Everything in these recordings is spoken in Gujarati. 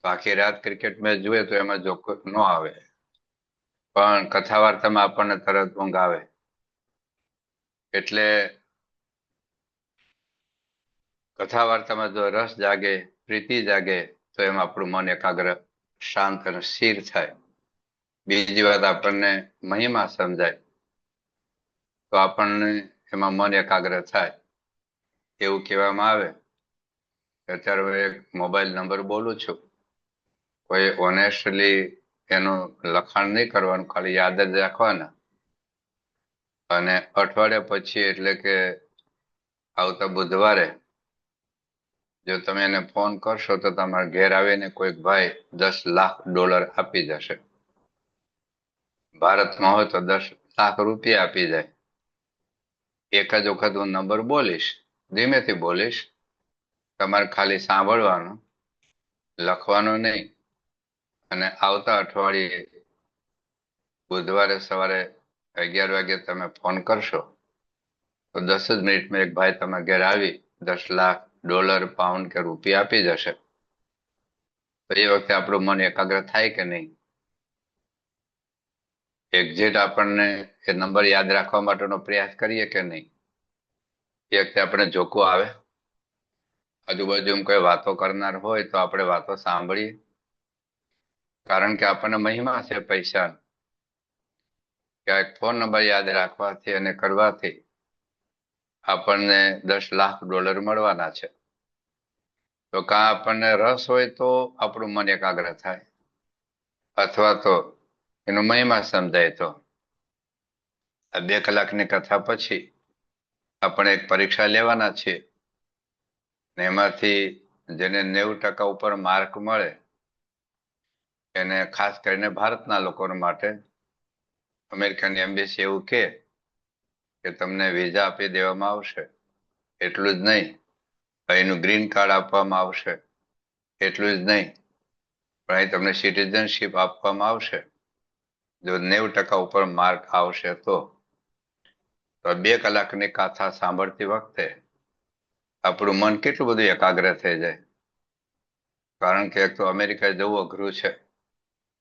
તો આખી રાત ક્રિકેટ મેચ જોઈએ તો એમાં જોક ન આવે, પણ કથા વાર્તામાં આપણને તરત ઊંઘ આવે. એટલે કથા વાર્તામાં જો રસ જાગે, પ્રીતિ જાગે, તો એમાં આપણું મન એકાગ્ર, શાંત અને સ્થિર થાય. બીજી વાત, આપણને મહિમા સમજાય તો આપણને એમાં મન એકાગ્ર થાય. એવું કહેવામાં આવે કે અત્યારે હું એક મોબાઈલ નંબર બોલું છું, કોઈ ઓનેસ્ટલી એનું લખાણ નહીં કરવાનું, ખાલી યાદ જ રાખવાના. અને અઠવાડિયા પછી એટલે કે આવતા બુધવારે જો તમે એને ફોન કરશો તો તમારા ઘેર આવીને કોઈક ભાઈ $10 લાખ આપી જશે. ભારતમાં હોય તો $10 લાખ આપી જાય. એક જ વખત હું નંબર બોલીશ, ધીમેથી બોલીશ, તમારે ખાલી સાંભળવાનું, લખવાનું નહીં. અને આવતા અઠવાડિયે બુધવારે સવારે 11 વાગે તમે ફોન કરશો તો 10 જ મિનિટમાં એક ભાઈ તમારા ઘેર આવી $10 લાખ, પાઉન્ડ કે રૂપિયા આપી જશે. તો એ વખતે આપણું મન એકાગ્ર થાય કે નહીં? એક્ઝેક્ટ આપણને એ નંબર યાદ રાખવા માટેનો પ્રયાસ કરીએ કે નહીં? એ વખતે આપણે જોકું આવે. આજુબાજુમાં કોઈ વાતો કરનાર હોય તો આપણે વાતો સાંભળીએ, કારણ કે આપણને મહિમા છે પૈસા. કે એક ફોન નંબર યાદ રાખવાથી અને કરવાથી આપણને $10 લાખ મળવાના છે. તો કાં આપણને રસ હોય તો આપણું મન એકાગ્ર થાય, અથવા તો એનો મહિમા સમજાય. તો આ 2 કલાકની કથા પછી આપણે એક પરીક્ષા લેવાના છીએ, ને એમાંથી જેને 90% ઉપર માર્ક મળે એને, ખાસ કરીને ભારતના લોકો માટે, અમેરિકન એમ્બેસી એવું કે તમને વિઝા આપી દેવામાં આવશે. એટલું જ નહીં, અહીંનું ગ્રીન કાર્ડ આપવામાં આવશે. એટલું જ નહીં, પણ અહીં તમને સિટીઝનશીપ આપવામાં આવશે જો 90% ઉપર માર્ક આવશે. તો 2 કલાકની કથા સાંભળતી વખતે આપણું મન કેટલું બધું એકાગ્ર થઈ જાય. કારણ કે એક તો અમેરિકા જવું અઘરું છે.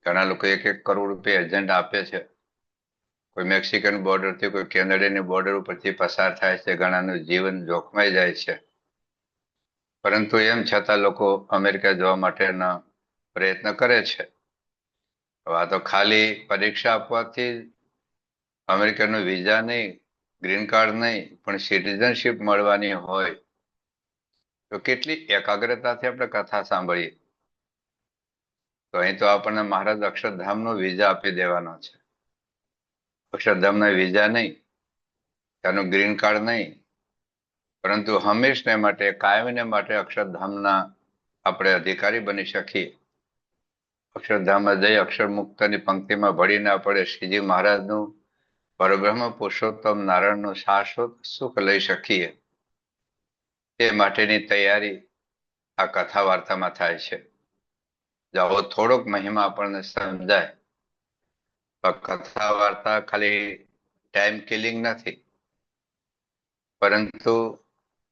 ઘણા લોકો 1-1 કરોડ રૂપિયા એજન્ટ આપે છે. કોઈ મેક્સિકન બોર્ડરથી, કોઈ કેનેડાની બોર્ડર ઉપરથી પસાર થાય છે. ઘણાનું જીવન જોખમાઈ જાય છે. પરંતુ એમ છતાં લોકો અમેરિકા જવા માટેના પ્રયત્ન કરે છે. આ તો ખાલી પરીક્ષા આપવાથી અમેરિકનનો વિઝા નહીં, ગ્રીન કાર્ડ નહીં, પણ સિટીઝનશીપ મળવાની હોય તો કેટલી એકાગ્રતાથી આપણે કથા સાંભળીએ. તો અહીં તો આપણને મહારાજ અક્ષરધામનો વિઝા આપી દેવાનો છે. અક્ષરધામના વિઝા નહીં, ત્યાંનું ગ્રીન કાર્ડ નહીં, પરંતુ હંમેશને માટે, કાયમને માટે અક્ષરધામના આપણે અધિકારી બની શકીએ. અક્ષરધામમાં જઈ અક્ષર મુક્તની પંક્તિમાં ભળીને આપણે શ્રીજી મહારાજનું, પરબ્રહ્મ પુરુષોત્તમ નારાયણનું શાશ્વત સુખ લઈ શકીએ. તે માટેની તૈયારી આ કથા વાર્તામાં થાય છે. જાઓ થોડોક મહિમા આપણને સમજાય. કથા વાર્તા ખાલી ટાઈમ કિલિંગ નથી, પરંતુ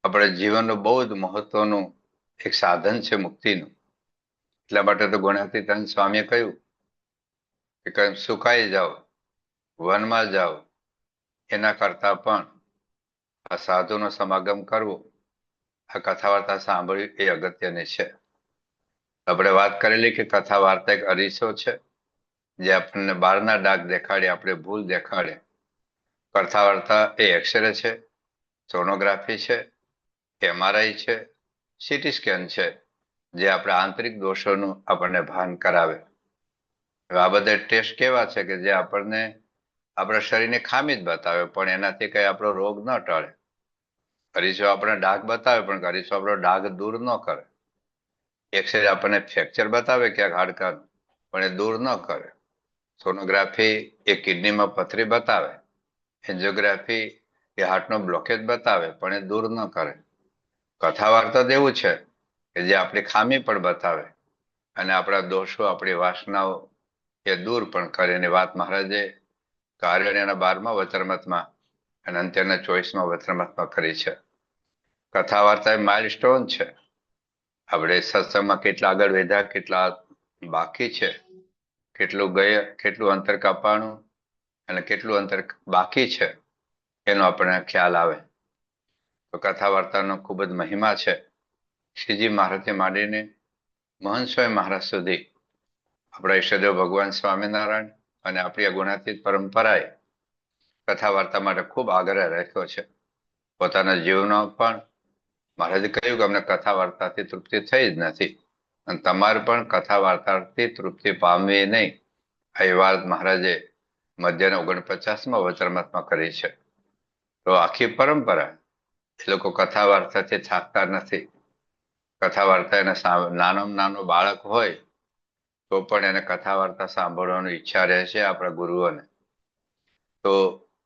આપણે જીવનનું બહુ જ મહત્વનું એક સાધન છે મુક્તિનું. એટલા માટે તો ગુણાતીતાનંદ સ્વામીએ કહ્યું કે કંઈ સુકાઈ જાઓ, વનમાં જાઓ, એના કરતા પણ આ સાધુનો સમાગમ કરવો, આ કથા વાર્તા સાંભળવી એ અગત્યની છે. આપણે વાત કરેલી કે કથા વાર્તા એક અરીસો છે, જે આપણને બહારના ડાઘ દેખાડે, આપણે ભૂલ દેખાડે. કથા વાર્તા એ એક્સરે છે, સોનોગ્રાફી છે, MRI છે, સીટી સ્કેન છે, જે આપણે આંતરિક દોષોનું આપણને ભાન કરાવે. આ બધા ટેસ્ટ કેવા છે કે જે આપણને આપણા શરીરની ખામી જ બતાવે, પણ એનાથી કઈ આપણો રોગ ન ટળે. અરીસો આપણે ડાઘ બતાવે, પણ અરીસો આપણો ડાઘ દૂર ન કરે. એક્સરે આપણને ફ્રેક્ચર બતાવે ક્યાંક હાડકાનું, પણ એ દૂર ન કરે. સોનોગ્રાફી એ કિડનીમાં પથરી બતાવે. એન્જિયોગ્રાફી એ હાર્ટનો બ્લોકેજ બતાવે, પણ એ દૂર ન કરે. કથા વાર્તા જ એવું છે કે જે આપણી ખામી પણ બતાવે અને આપણા દોષો, આપણી વાસનાઓ એ દૂર પણ કરે. એની વાત મહારાજે કાર્યના 12મા વચનામૃતમાં અને અંત્યના 24મા વચનામૃતમાં કરી છે. કથા વાર્તા એ માઇલસ્ટોન છે. આપણે સત્સંગમાં કેટલા આગળ વધ્યા, કેટલા બાકી છે, કેટલું ગયા, કેટલું અંતર કાપવાનું અને કેટલું અંતર બાકી છે એનો આપણને ખ્યાલ આવે. તો કથા વાર્તાનો ખૂબ જ મહિમા છે. શ્રીજી મહારાજથી માંડીને મહંત સ્વામી મહારાજ સુધી આપણા ઈષ્ટદેવ ભગવાન સ્વામિનારાયણ અને આપણી ગુણાતીત પરંપરાએ કથા વાર્તા માટે ખૂબ આગ્રહ રાખ્યો છે. પોતાના જીવનો પણ મહારાજે કહ્યું કે અમને કથા વાર્તાથી તૃપ્તિ થઈ જ નથી, અને તમારે પણ કથા વાર્તાથી તૃપ્તિ પામવી નહીં. એ વાત મહારાજે મધ્યના 49માં વચનામૃતમાં કરી છે. તો આખી પરંપરા એ લોકો કથા વાર્તાથી થાકતા નથી. કથા વાર્તા એને નાનામાં નાનો બાળક હોય તો પણ એને કથા વાર્તા સાંભળવાની ઈચ્છા રહે છે આપણા ગુરુઓને. તો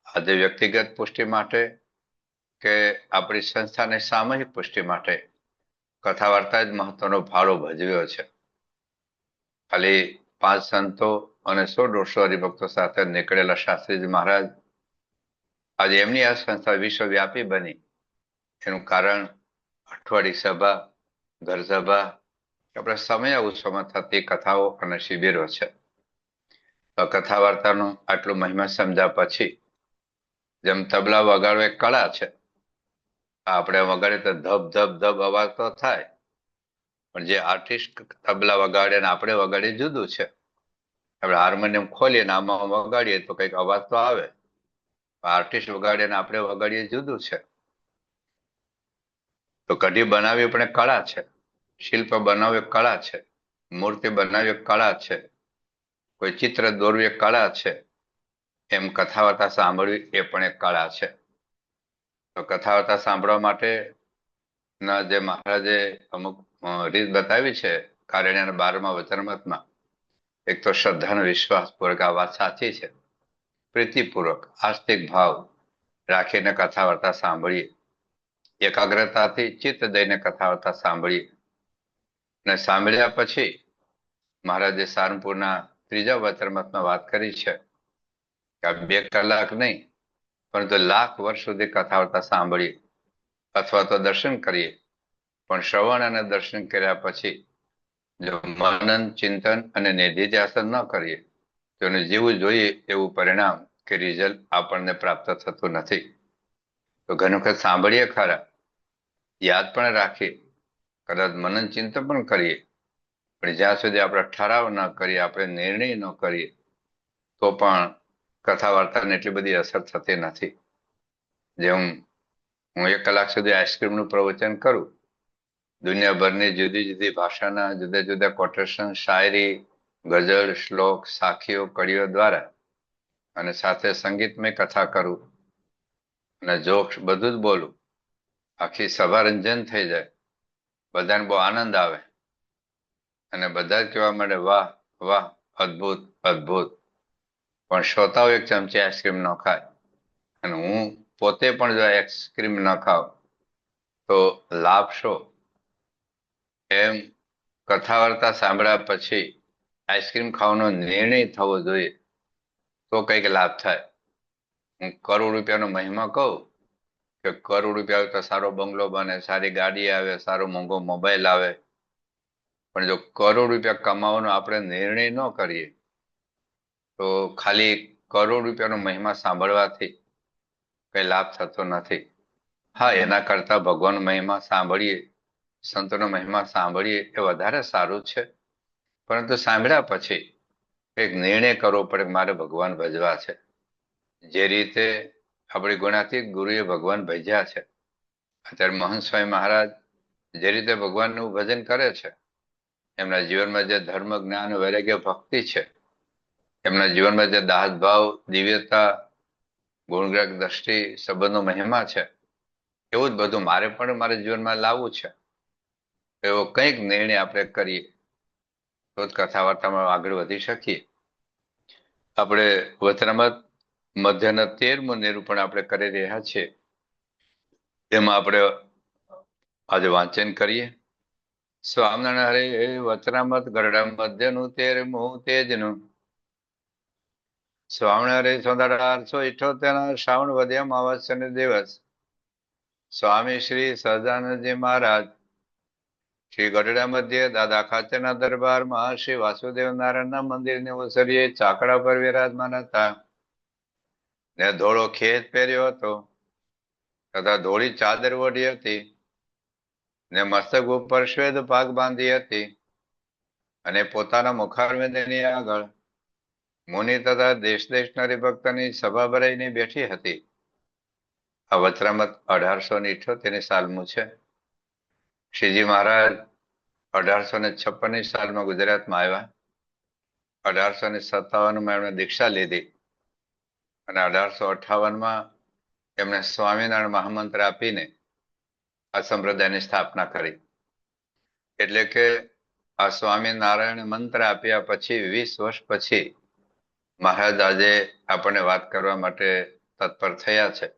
આજે વ્યક્તિગત પુષ્ટિ માટે કે આપણી સંસ્થાની સામૂહિક પુષ્ટિ માટે કથા વાર્તા જ મહત્વનો ફાળો ભજવ્યો છે. ખાલી 5 સંતો અને 100-150 હરિભક્તો સાથે નીકળેલા શાસ્ત્રીજી મહારાજ આજે એમની આ સંસ્થા વિશ્વવ્યાપી બની. એનું કારણ અઠવાડિક સભા, ઘર સભા, આપણે સમય ઉત્સવમાં થતી કથાઓ અને શિબિરો છે. તો કથા વાર્તાનો આટલો મહિમા સમજ્યા પછી જેમ તબલા વગાડવો એક કળા છે. આપણે વગાડીએ તો ધબ ધબ ધબ અવાજ તો થાય, પણ જે આર્ટિસ્ટ તબલા વગાડે ને આપણે વગાડીએ જુદું છે. આપણે હાર્મોનિયમ ખોલીએ ને આમાં વગાડીએ તો કંઈક અવાજ તો આવે, આર્ટિસ્ટ વગાડે ને આપણે વગાડીએ જુદું છે. તો કઢી બનાવવી પણ એક કળા છે, શિલ્પ બનાવવું એક કળા છે, મૂર્તિ બનાવવી એક કળા છે, કોઈ ચિત્ર દોરવું એક કળા છે. એમ કથા વાર્તા સાંભળવી એ પણ એક કળા છે. તો કથા વાર્તા સાંભળવા માટે ના જે મહારાજે અમુક રીત બતાવી છે કારણ્યના 12મા વચનામૃતમાં, એક તો શ્રદ્ધાનો વિશ્વાસપૂર્વક આ વાત સાચી છે, પ્રીતિપૂર્વક આસ્તિક ભાવ રાખીને કથા વાર્તા સાંભળીએ, એકાગ્રતાથી ચિત્ત દઈને કથા વાર્તા સાંભળીએ. અને સાંભળ્યા પછી મહારાજે સારંગપુરના 3જા વચનામૃતમાં વાત કરી છે કે 2 કલાક નહીં પરંતુ લાખ વર્ષ સુધી કથા વાર્તા સાંભળીએ અથવા તો દર્શન કરીએ, પણ શ્રવણ અને દર્શન કર્યા પછી જો મનન, ચિંતન અને નિધિધ્યાસન ન કરીએ તો એને જેવું જોઈએ એવું પરિણામ કે રિઝલ્ટ આપણને પ્રાપ્ત થતું નથી. તો ઘણી વખત સાંભળીએ ખરા, યાદ પણ રાખીએ, કદાચ મનન ચિંતન પણ કરીએ, પણ જ્યાં સુધી આપણે ઠરાવ ન કરીએ, આપણે નિર્ણય ન કરીએ તો પણ કથા વાર્તાને એટલી બધી અસર થતી નથી. જેમ હું 1 કલાક સુધી આઈસ્ક્રીમનું પ્રવચન કરું, દુનિયાભરની જુદી જુદી ભાષાના જુદા જુદા કોટેશન, શાયરી, ગઝલ, શ્લોક, સાખીઓ, કડીઓ દ્વારા અને સાથે સંગીતમય કથા કરું અને જોક્સ બધું જ બોલું, આખી સભા રંજન થઈ જાય, બધાને બહુ આનંદ આવે અને બધા જ કહેવા માંડે વાહ વાહ, અદ્ભુત અદ્ભુત. પણ શ્રોતાઓ 1 ચમચી આઈસ્ક્રીમ ન ખાય અને હું પોતે પણ જો આઈસ્ક્રીમ ન ખાવ તો લાભ શો? એમ કથા વાર્તા સાંભળ્યા પછી આઈસ્ક્રીમ ખાવાનો નિર્ણય થવો જોઈએ તો કંઈક લાભ થાય. હું કરોડ રૂપિયાનો મહિમા કહું કે કરોડ રૂપિયા આવે તો સારો બંગલો બને, સારી ગાડી આવે, સારો મોંઘો મોબાઈલ આવે, પણ જો કરોડ રૂપિયા કમાવાનો આપણે નિર્ણય ન કરીએ તો ખાલી કરોડ રૂપિયાનો મહિમા સાંભળવાથી કઈ લાભ થતો નથી. હા, એના કરતા ભગવાન મહિમા સાંભળીએ, સંતોનો મહિમા સાંભળીએ એ વધારે સારું છે. પરંતુ સાંભળ્યા પછી એક નિર્ણય કરવો પડે કે મારે ભગવાન ભજવા છે. જે રીતે આપણી ગુણાતીત ગુરુએ ભગવાન ભજ્યા છે, અત્યારે મહંત સ્વામી મહારાજ જે રીતે ભગવાનનું ભજન કરે છે, એમના જીવનમાં જે ધર્મ, જ્ઞાન, વૈરાગ્ય, ભક્તિ છે, એમના જીવનમાં જે દાસ ભાવ, દિવ્યતા, ગુણગ્રાહક દ્રષ્ટિ, સંબંધનો મહિમા છે, એવું જ બધું મારે પણ મારા જીવનમાં લાવવું છે. એવો કંઈક નિર્ણય આપણે કરીએ તો જ કથા વાર્તામાં આગળ વધી શકીએ. આપણે વચનામૃત મધ્યના 13મું નિરૂપણ આપણે કરી રહ્યા છીએ. એમાં આપણે આજે વાંચન કરીએ. સ્વામિનારાયણ હરે વચનામૃત ગરડા મધ્યનું 13મું તેજનું. સ્વામિનારાયણ 1878 શ્રાવણ વદ અમાવસ્યાનો દિવસ સ્વામી શ્રી સહજાનંદજી મહારાજ શ્રી ગઢડા મધ્યે દાદા ખાચરના દરબારમાં શ્રી વાસુદેવ નારાયણના મંદિરની ઓસરીએ ચાકડા પર વિરાજમાન હતા. ને ધોળો ખેત પહેર્યો હતો તથા ધોળી ચાદર ઓઢી હતી ને મસ્તક ઉપર શ્વેત ભાગ બાંધી હતી અને પોતાના મુખારવિંદની આગળ મુનિ તથા દેશ દેશના હરિભક્તની સભા ભરાઈને બેઠી હતી. આ વચરામત 1878ની સાલનું છે. શ્રીજી મહારાજ 1856ની સાલમાં ગુજરાતમાં આવ્યા. 1857માં એમણે દીક્ષા લીધી અને 1858માં એમણે સ્વામિનારાયણ મહામંત્ર આપીને આ સંપ્રદાયની સ્થાપના કરી. એટલે કે આ સ્વામિનારાયણ મંત્ર આપ્યા પછી 20 વર્ષ પછી મહારાજ આજે આપણને વાત કરવા માટે તત્પર થયા છે.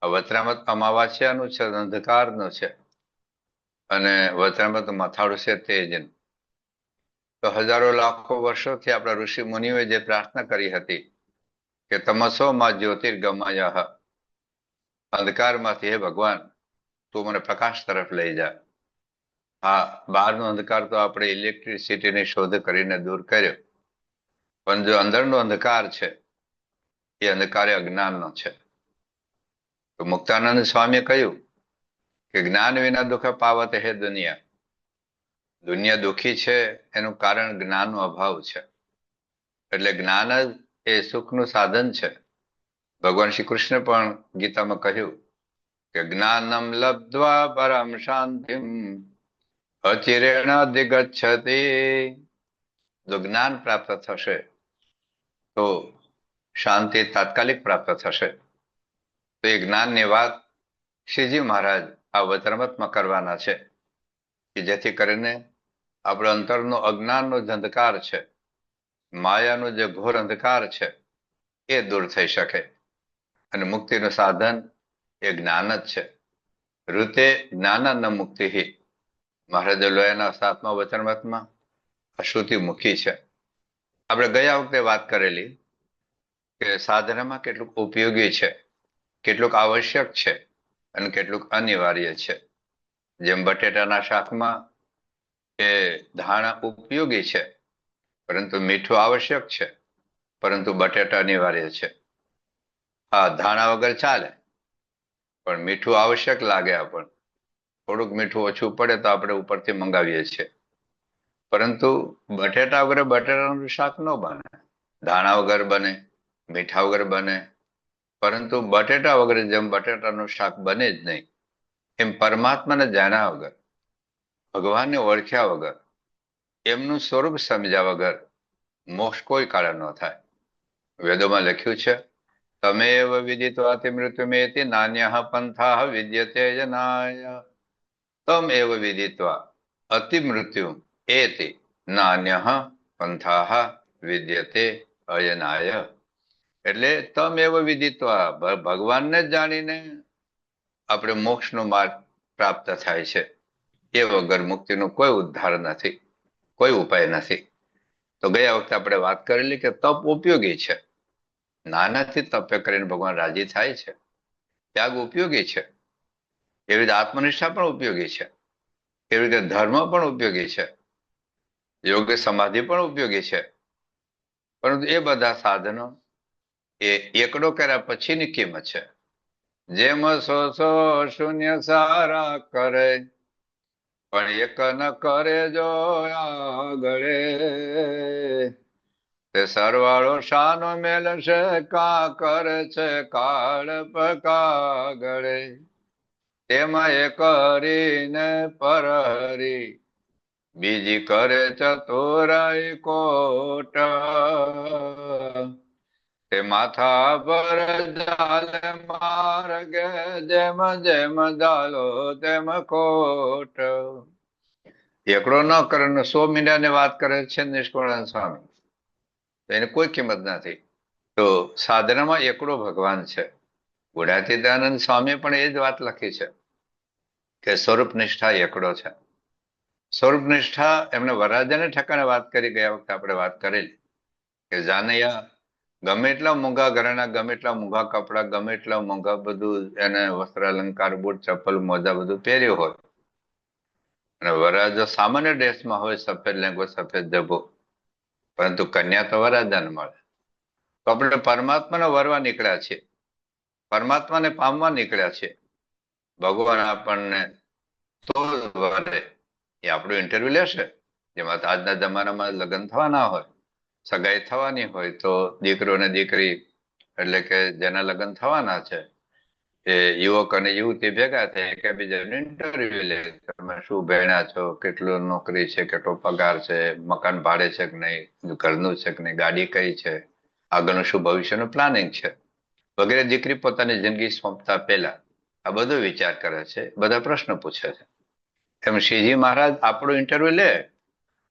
આ વચરામત અમાવાસ્યાનું છે, અંધકારનું છે અને વચરામત મથાળું છે તેજનું. તો હજારો લાખો વર્ષોથી આપણા ઋષિ મુનિઓએ જે પ્રાર્થના કરી હતી કે તમસો માં જ્યોતિર્ગમય, અંધકારમાંથી હે ભગવાન તું મને પ્રકાશ તરફ લઈ જા. હા, બહારનો અંધકાર તો આપણે ઇલેક્ટ્રિસિટીની શોધ કરીને દૂર કર્યો, પણ જો અંદરનો અંધકાર છે એ અંધકાર અજ્ઞાનનો છે. તો મુક્તાનંદ સ્વામીએ કહ્યું કે જ્ઞાન વિના દુઃખ પાવત હે દુનિયા. દુનિયા દુઃખી છે એનું કારણ જ્ઞાનનો અભાવ છે. એટલે જ્ઞાન જ એ સુખનું સાધન છે. ભગવાન શ્રી કૃષ્ણ પણ ગીતામાં કહ્યું કે જ્ઞાનમ લબ્ધ્વા પરમ શાંતિમ અચિરેણ દિગચ્છતિ. જો જ્ઞાન પ્રાપ્ત થશે તો શાંતિ તાત્કાલિક પ્રાપ્ત થશે. તો એ જ્ઞાનની વાત શ્રીજી મહારાજ આ વચરામતમાં કરવાના છે કે જેથી કરીને આપણો અંતરનો અજ્ઞાનનો જે અંધકાર છે, માયાનો જે ઘોર અંધકાર છે એ દૂર થઈ શકે. અને મુક્તિનું સાધન એ જ્ઞાન જ છે. ઋતે જ્ઞાન ન મુક્તિ. મહારાજે લોયાના 7મા વચનામૃતમાં અશ્રુતિ મૂકી છે. આપણે ગયા વખતે વાત કરેલી કે સાધનામાં કેટલુંક ઉપયોગી છે, કેટલુંક આવશ્યક છે અને કેટલુંક અનિવાર્ય છે. જેમ બટેટાના શાકમાં એ ધાણા ઉપયોગી છે, પરંતુ મીઠું આવશ્યક છે, પરંતુ બટેટા અનિવાર્ય છે. હા, ધાણા વગર ચાલે પણ મીઠું આવશ્યક લાગે. આપણને થોડુંક મીઠું ઓછું પડે તો આપણે ઉપરથી મંગાવીએ છીએ, પરંતુ બટેટા વગર બટેટાનું શાક ન બને. ધાણા વગર બને, મીઠા વગર બને, પરંતુ બટેટા વગર જેમ બટેટાનું શાક બને જ નહીં, એમ પરમાત્માને જાણ્યા વગર, ભગવાનને ઓળખ્યા વગર, એમનું સ્વરૂપ સમજ્યા વગર મોક્ષ કોઈ કાળે ન થાય. વેદોમાં લખ્યું છે તમે એવ વિદિત્વાતિ મૃત્યુમેતિ નાન્યઃ પંથાઃ વિદ્યતે જનાય. તમ એવ વિદિત્વા અતિ મૃત્યુ એતિ નાન્યઃ પંથાઃ વિદ્યતે અયનાય. એટલે તમ એવ વિદિત્વા, ભગવાનને જ જાણીને આપણે મોક્ષનો માર્ગ પ્રાપ્ત થાય છે. એ વગર મુક્તિનો કોઈ ઉદ્ધાર નથી, કોઈ ઉપાય નથી. તો ગયા વખતે આપણે વાત કરેલી કે તપ ઉપયોગી છે. નાનાથી તપ કરીને ભગવાન રાજી થાય છે. ત્યાગ ઉપયોગી છે. એવી રીતે આત્મનિષ્ઠા પણ ઉપયોગી છે. એવી રીતે ધર્મ પણ ઉપયોગી છે. યોગ્ય સમાધિ પણ ઉપયોગી છે. પરંતુ એ બધા સાધનો એ એકડો કર્યા પછીની કિંમત છે. જેમ સો શૂન્ય સારા કરે પણ એક ન કરે જો આગળે, તે સરવાળો શાનો મેલશે કા કરે છે કાળ પકાગળે. તેમાં એ કરીને પરહરી બીજી કરે ચતુરાઈ કોટ. તે માથા પર જાલે માર્ગે જેમ જેમ જાલો તેમ કોટ. એકડો ન કરે 100 મીંડાની વાત કરે છે નિષ્કુળાનંદ સ્વામી, તો એને કોઈ કિંમત નથી. તો સાધનામાં એકડો ભગવાન છે. ગુણાતીતાનંદ સ્વામી પણ એ જ વાત લખી છે કે સ્વરૂપ નિષ્ઠા એકડો છે. સ્વરૂપ નિષ્ઠા એમને વરરાજાને ઠેકાણે વાત કરી. ગયા વખતે આપણે વાત કરેલી કે જાનૈયા ગમે એટલા મોંઘા ઘરેણા, ગમે એટલા મોંઘા કપડા, ગમે એટલા મોંઘા બધું એને વસ્ત્ર અલંકાર, બુટ ચપ્પલ મોજા બધું પહેર્યું હોય, અને વરરાજ જો સામાન્ય ડ્રેસમાં હોય, સફેદ લેંગો સફેદ જભો, પરંતુ કન્યા તો વરરાજાને મળે. તો આપણે પરમાત્માને વરવા નીકળ્યા છીએ, પરમાત્માને પામવા નીકળ્યા છીએ. ભગવાન આપણને તો વરે એ આપણું ઇન્ટરવ્યુ લેશે. જેમાં આજના જમાનામાં લગ્ન થવાના હોય, સગાઈ થવાની હોય, તો દીકરો ને દીકરી એટલે કે જેના લગ્ન થવાના છે એ યુવક અને યુવતી ભેગા થાય, એકબીજાનું ઇન્ટરવ્યુ લે. તમે શું ભણ્યા છો, કેટલું નોકરી છે, કેટલો પગાર છે, મકાન ભાડે છે કે નહીં, ઘરનું છે કે નહીં, ગાડી કઈ છે, આગળનું શું ભવિષ્યનું પ્લાનિંગ છે વગેરે. દીકરી પોતાની જિંદગી સોંપતા પહેલા આ બધો વિચાર કરે છે, બધા પ્રશ્નો પૂછે છે. એમ શ્રીજી મહારાજ આપણું ઇન્ટરવ્યુ લે.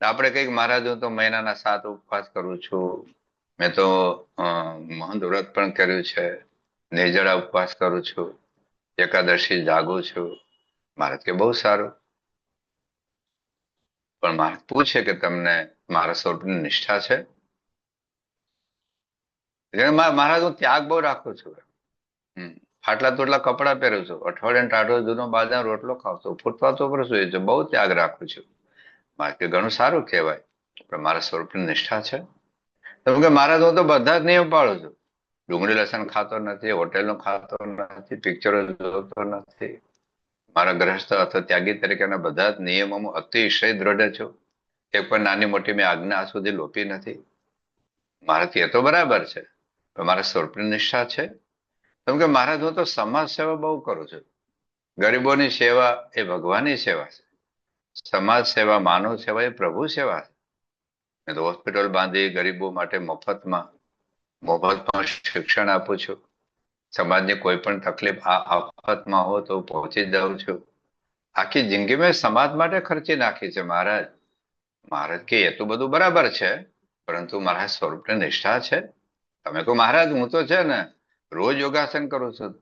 આપણે કઈક મહારાજ હું તો મહિનાના 7 ઉપવાસ કરું છું, મેં તો મહંત વ્રત પણ કર્યું છે, નિર્જળા ઉપવાસ કરું છું, એકાદશી જાગું છું. મહારાજ કે બહુ સારું. પણ મહારાજ પૂછે કે તમને મારા સ્વરૂપની નિષ્ઠા છે? મહારાજ હું ત્યાગ બહુ રાખું છું. ફાટલા તોટલા કપડા પહેરું છું, અઠવાડિયે ટાઢો જૂનો બાજરા રોટલો ખાવ છું, ફૂટપાથ ઉપર સુઈ છું, બહુ ત્યાગ રાખું છું. મારે કે ઘણું સારું કહેવાય, પણ મારા સ્વરૂપની નિષ્ઠા છે? તમે કે મહારાજ હું તો બધા જ નિયમ પાળું છું. ડુંગળી લસણ ખાતો નથી, હોટેલનું ખાતો નથી, પિક્ચરો જોતો નથી. મારા ગ્રહસ્થ અથવા ત્યાગી તરીકેના બધા જ નિયમોમાં અતિશય દ્રઢ છું. એક પણ નાની મોટી મેં આજ્ઞા સુધી લોપી નથી. મારાથી એ તો બરાબર છે, પણ મારા સ્વરૂપની નિષ્ઠા છે? કેમ કે મહારાજ હું તો સમાજ સેવા બહુ કરું છું. ગરીબોની સેવા એ ભગવાનની સેવા છે. સમાજ સેવા, માનવ સેવા એ પ્રભુ સેવા છે. મેં તો હોસ્પિટલ બાંધી ગરીબો માટે મફતમાં શિક્ષણ આપું છું. સમાજની કોઈ પણ તકલીફ આફતમાં હો તો પહોંચી જાઉં છું. આખી જિંદગી મેં સમાજ માટે ખર્ચી નાખી છે મહારાજ. મહારાજ કે એ તો બધું બરાબર છે, પરંતુ મારા સ્વરૂપની નિષ્ઠા છે? તમે કહો મહારાજ હું તો છે ને રોજ યોગાસન કરું છું,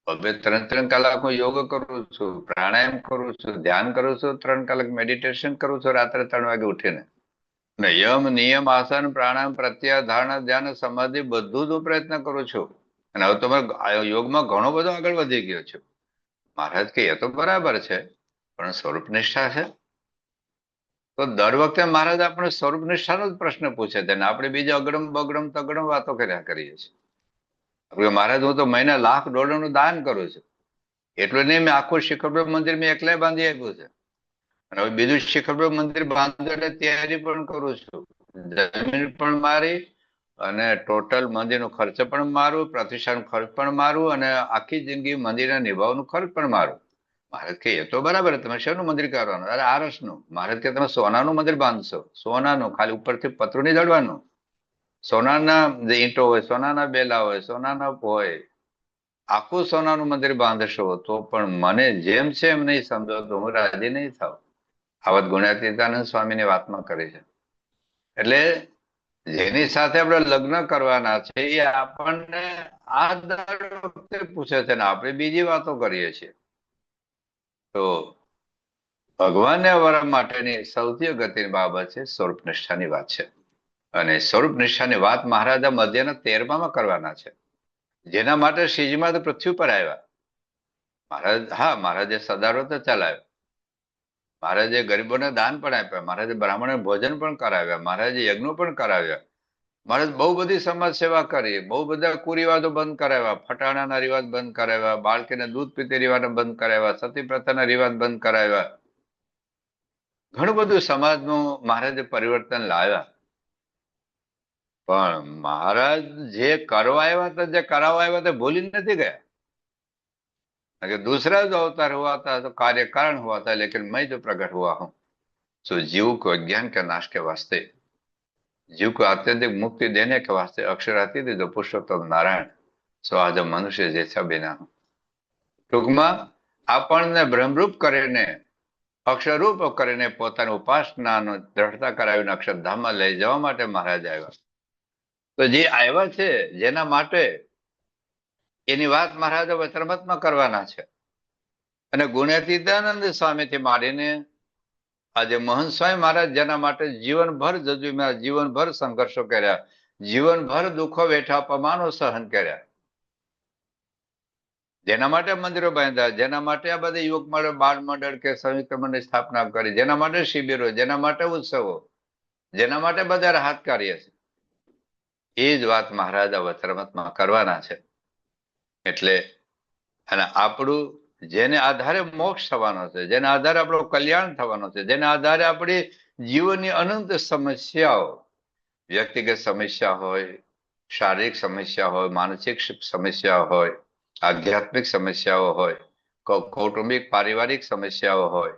2-3 કલાક હું યોગ કરું છું, પ્રાણાયામ કરું છું, ધ્યાન કરું છું, 3 કલાક મેડિટેશન કરું છું રાત્રે 3 વાગે ઉઠીને. યમ નિયમ આસન પ્રાણાયામ પ્રત્યાહાર ધારણા ધ્યાન સમાધિ બધું જ હું પ્રયત્ન કરું છું. અને હવે તમે યોગમાં ઘણો બધો આગળ વધી ગયો છું. મહારાજ કે એ તો બરાબર છે, પણ સ્વરૂપ નિષ્ઠા છે? તો દર વખતે મહારાજ આપણે સ્વરૂપ નિષ્ઠાનો જ પ્રશ્ન પૂછે છે ને આપણે બીજા અગડમ બગડમ તગડમ વાતો કર્યા કરીએ છીએ. મહારાજ હું તો મહિને $1,00,000 દાન કરું છું. એટલું નહીં, મેં આખું શિખરપ્રભુ મંદિર મેં એકલા બાંધી આપ્યું છે. અને હવે બીજું શિખરપ્રભુ મંદિર બાંધવું એટલે તૈયારી પણ કરું છું. જમીન પણ મારી અને ટોટલ મંદિરનો ખર્ચ પણ મારું, પ્રતિષ્ઠાનો ખર્ચ પણ મારું અને આખી જિંદગી મંદિરના નિભાવવાનો ખર્ચ પણ મારું. મહારાજ કે એ તો બરાબર, તમે શેનું મંદિર કરવાનું? અરે આરસનું. મહારાજ કે તમે સોનાનું મંદિર બાંધશો? સોનાનું, ખાલી ઉપરથી પતરું નહીં દળવાનું. સોનાના જે ઈંટો હોય, સોનાના બેલા હોય, સોનાના હોય, આખું સોનાનું મંદિર બાંધશો તો પણ મને જેમ છે એમ નહીં સમજો તો હું રાજી નહીં થાવ. આ વાત ગુણાતીતાનંદ સ્વામીની વાતમાં કરી છે. એટલે જેની સાથે આપણે લગ્ન કરવાના છે એ આપણને આ દર વખતે પૂછે છે ને આપણે બીજી વાતો કરીએ છીએ. તો ભગવાનને વરવા માટેની સૌથી અગત્યની બાબત છે સ્વરૂપ નિષ્ઠાની વાત છે. અને સ્વરૂપ નિષ્ઠાની વાત મહારાજા મધ્યના 13માં કરવાના છે, જેના માટે શ્રીજી મહારાજ પૃથ્વી પર આવ્યા. મહારાજ, હા, મહારાજે સદાવ્રત ચલાવ્યો, મહારાજે ગરીબોને દાન પણ આપ્યા, મહારાજે બ્રાહ્મણોને ભોજન પણ કરાવ્યા, મહારાજે યજ્ઞો પણ કરાવ્યા. મહારાજ બહુ બધી સમાજ સેવા કરી, બહુ બધા કુરિવાજો બંધ કરાવ્યા, ફટાણાના રિવાજ બંધ કરાવ્યા, બાળકીને દૂધ પીતી રિવાજ બંધ કરાવ્યા, સતી પ્રથાના રિવાજ બંધ કરાવ્યા. ઘણું બધું સમાજનું મહારાજે પરિવર્તન લાવ્યા. પણ મહારાજ જે કરવા આવ્યા હતા, જે કરાવવા આવ્યા હતા, ભૂલી નથી ગયા. दूसरा जो अवतार हुआ था तो कार्य कारण हुआ था, लेकिन मैं जो प्रकट हुआ हूं सो जीव को अज्ञान के नाश के वास्ते, जीव को अत्यधिक मुक्ति देने के वास्ते अक्षरातीत जो पुरुषोत्तम नारायण सो आज मनुष्य जैसा बिना हूं. ટૂંકમાં આપણને ભ્રમરૂપ કરીને, અક્ષરરૂપ કરીને પોતાની ઉપાસનાનો દ્રઢતા કરાવીને અક્ષરધામમાં લઈ જવા માટે મહારાજ આવ્યા. તો જે આવ્યા છે જેના માટે એની વાત મહારાજે વચનામૃતમાં કરવાના છે. અને ગુણાતીતાનંદ સ્વામીથી માંડીને આજે મહંત સ્વામી મહારાજ જેના માટે જીવનભર જજુમ્યા, જીવનભર સંઘર્ષો કર્યા, જીવનભર દુઃખો વેઠા, અપમાનો સહન કર્યા. જેના માટે મંદિરો બાંધ્યા, જેના માટે આ બધા યુવક મંડળ, બાળ મંડળ કે સંયુક્ત મંડળની સ્થાપના કરી, જેના માટે શિબિરો, જેના માટે ઉત્સવો, જેના માટે બધા રાહત કાર્ય છે, એ જ વાત મહારાજા વચરામૃતમાં કરવાના છે. એટલે અને આપણું જેને આધારે મોક્ષ થવાનો છે, જેના આધારે આપણું કલ્યાણ થવાનો છે, જેના આધારે આપણી જીવનની અનંત સમસ્યાઓ, વ્યક્તિગત સમસ્યા હોય, શારીરિક સમસ્યા હોય, માનસિક સમસ્યા હોય, આધ્યાત્મિક સમસ્યાઓ હોય, કૌટુંબિક પારિવારિક સમસ્યાઓ હોય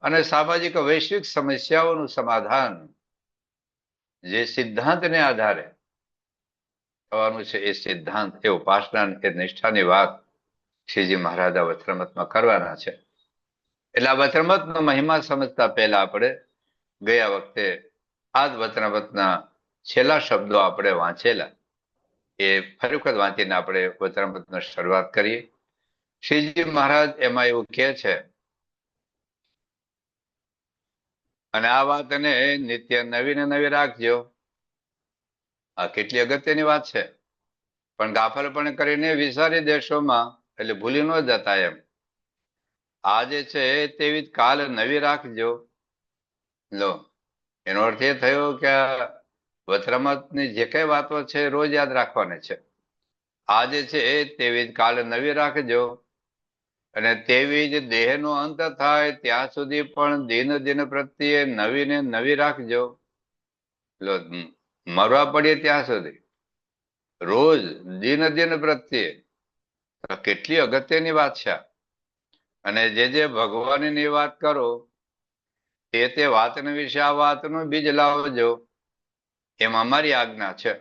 અને સામાજિક વૈશ્વિક સમસ્યાઓનું સમાધાન જે સિદ્ધાંતને આધારે થવાનું છે, એ સિદ્ધાંત, એ ઉપાસના, એ નિષ્ઠાની વાત શ્રીજી મહારાજા વચરામૃતમાં કરવાના છે. એટલે આ વચરામૃતનો મહિમા સમજતા પહેલા આપણે ગયા વખતે આ જ વચરામૃતના છેલ્લા શબ્દો આપણે વાંચેલા, એ ફરી વખત વાંચીને આપણે વચરામૃતની શરૂઆત કરીએ. શ્રીજી મહારાજ એમાં એવું કહે છે, અને આ વાતને નિત્ય નવી ને નવી રાખજો. આ કેટલી અગત્યની વાત છે. પણ ગાફલપણ કરીને વિસારી દેશોમાં, એટલે ભૂલી ન જતા એમ. આજે છે તેવી કાલ નવી રાખજો. લો, એનો અર્થ એ થયો કે વચરામૃતની જે કઈ વાતો છે રોજ યાદ રાખવાની છે. આજે છે તેવી કાલ નવી રાખજો, અને તેવી જ દેહનો અંત થાય ત્યાં સુધી પણ દિન દિન પ્રત્યે નવી ને નવી રાખજો. લો, મરવા પડીએ ત્યાં સુધી રોજ દિન દિન પ્રત્યે, કેટલી અગત્યની વાત છે. અને જે ભગવાનની વાત કરો તે વાતને વિશે આ વાતનું બીજ લાવજો, એમ અમારી આજ્ઞા છે.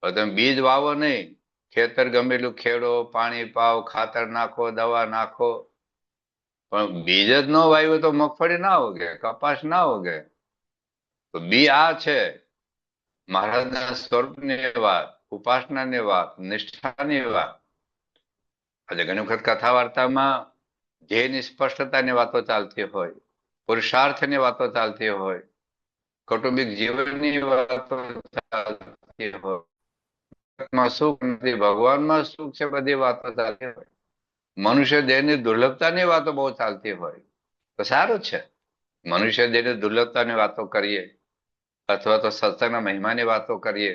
તમે બીજ વાવો નહીં, ખેતર ગમેલું ખેડો, પાણી પાવ, ખાતર નાખો, દવા નાખો, પણ બીજ જ ન વાવ્યું તો મગફળી ના ઉગે, કપાસ ના ઉગે. તો બી આ છે મહારાજના સ્વરૂપની વાત, ઉપાસનાની વાત, નિષ્ઠાની વાત. આજે ઘણી વખત કથા વાર્તામાં ધ્યેયની સ્પષ્ટતાની વાતો ચાલતી હોય, પુરુષાર્થની વાતો ચાલતી હોય, કૌટુંબિક જીવનની વાતો ચાલતી હોય, સુખ નથી, ભગવાનમાં સુખ છે, બધી વાતો ચાલતી હોય, મનુષ્ય દેહની દુર્લભતાની વાતો બહુ ચાલતી હોય, તો સારું છે. મનુષ્ય દેહની દુર્લભતાની વાતો કરીએ, અથવા તો સત્સંગના મહિમાની વાતો કરીએ,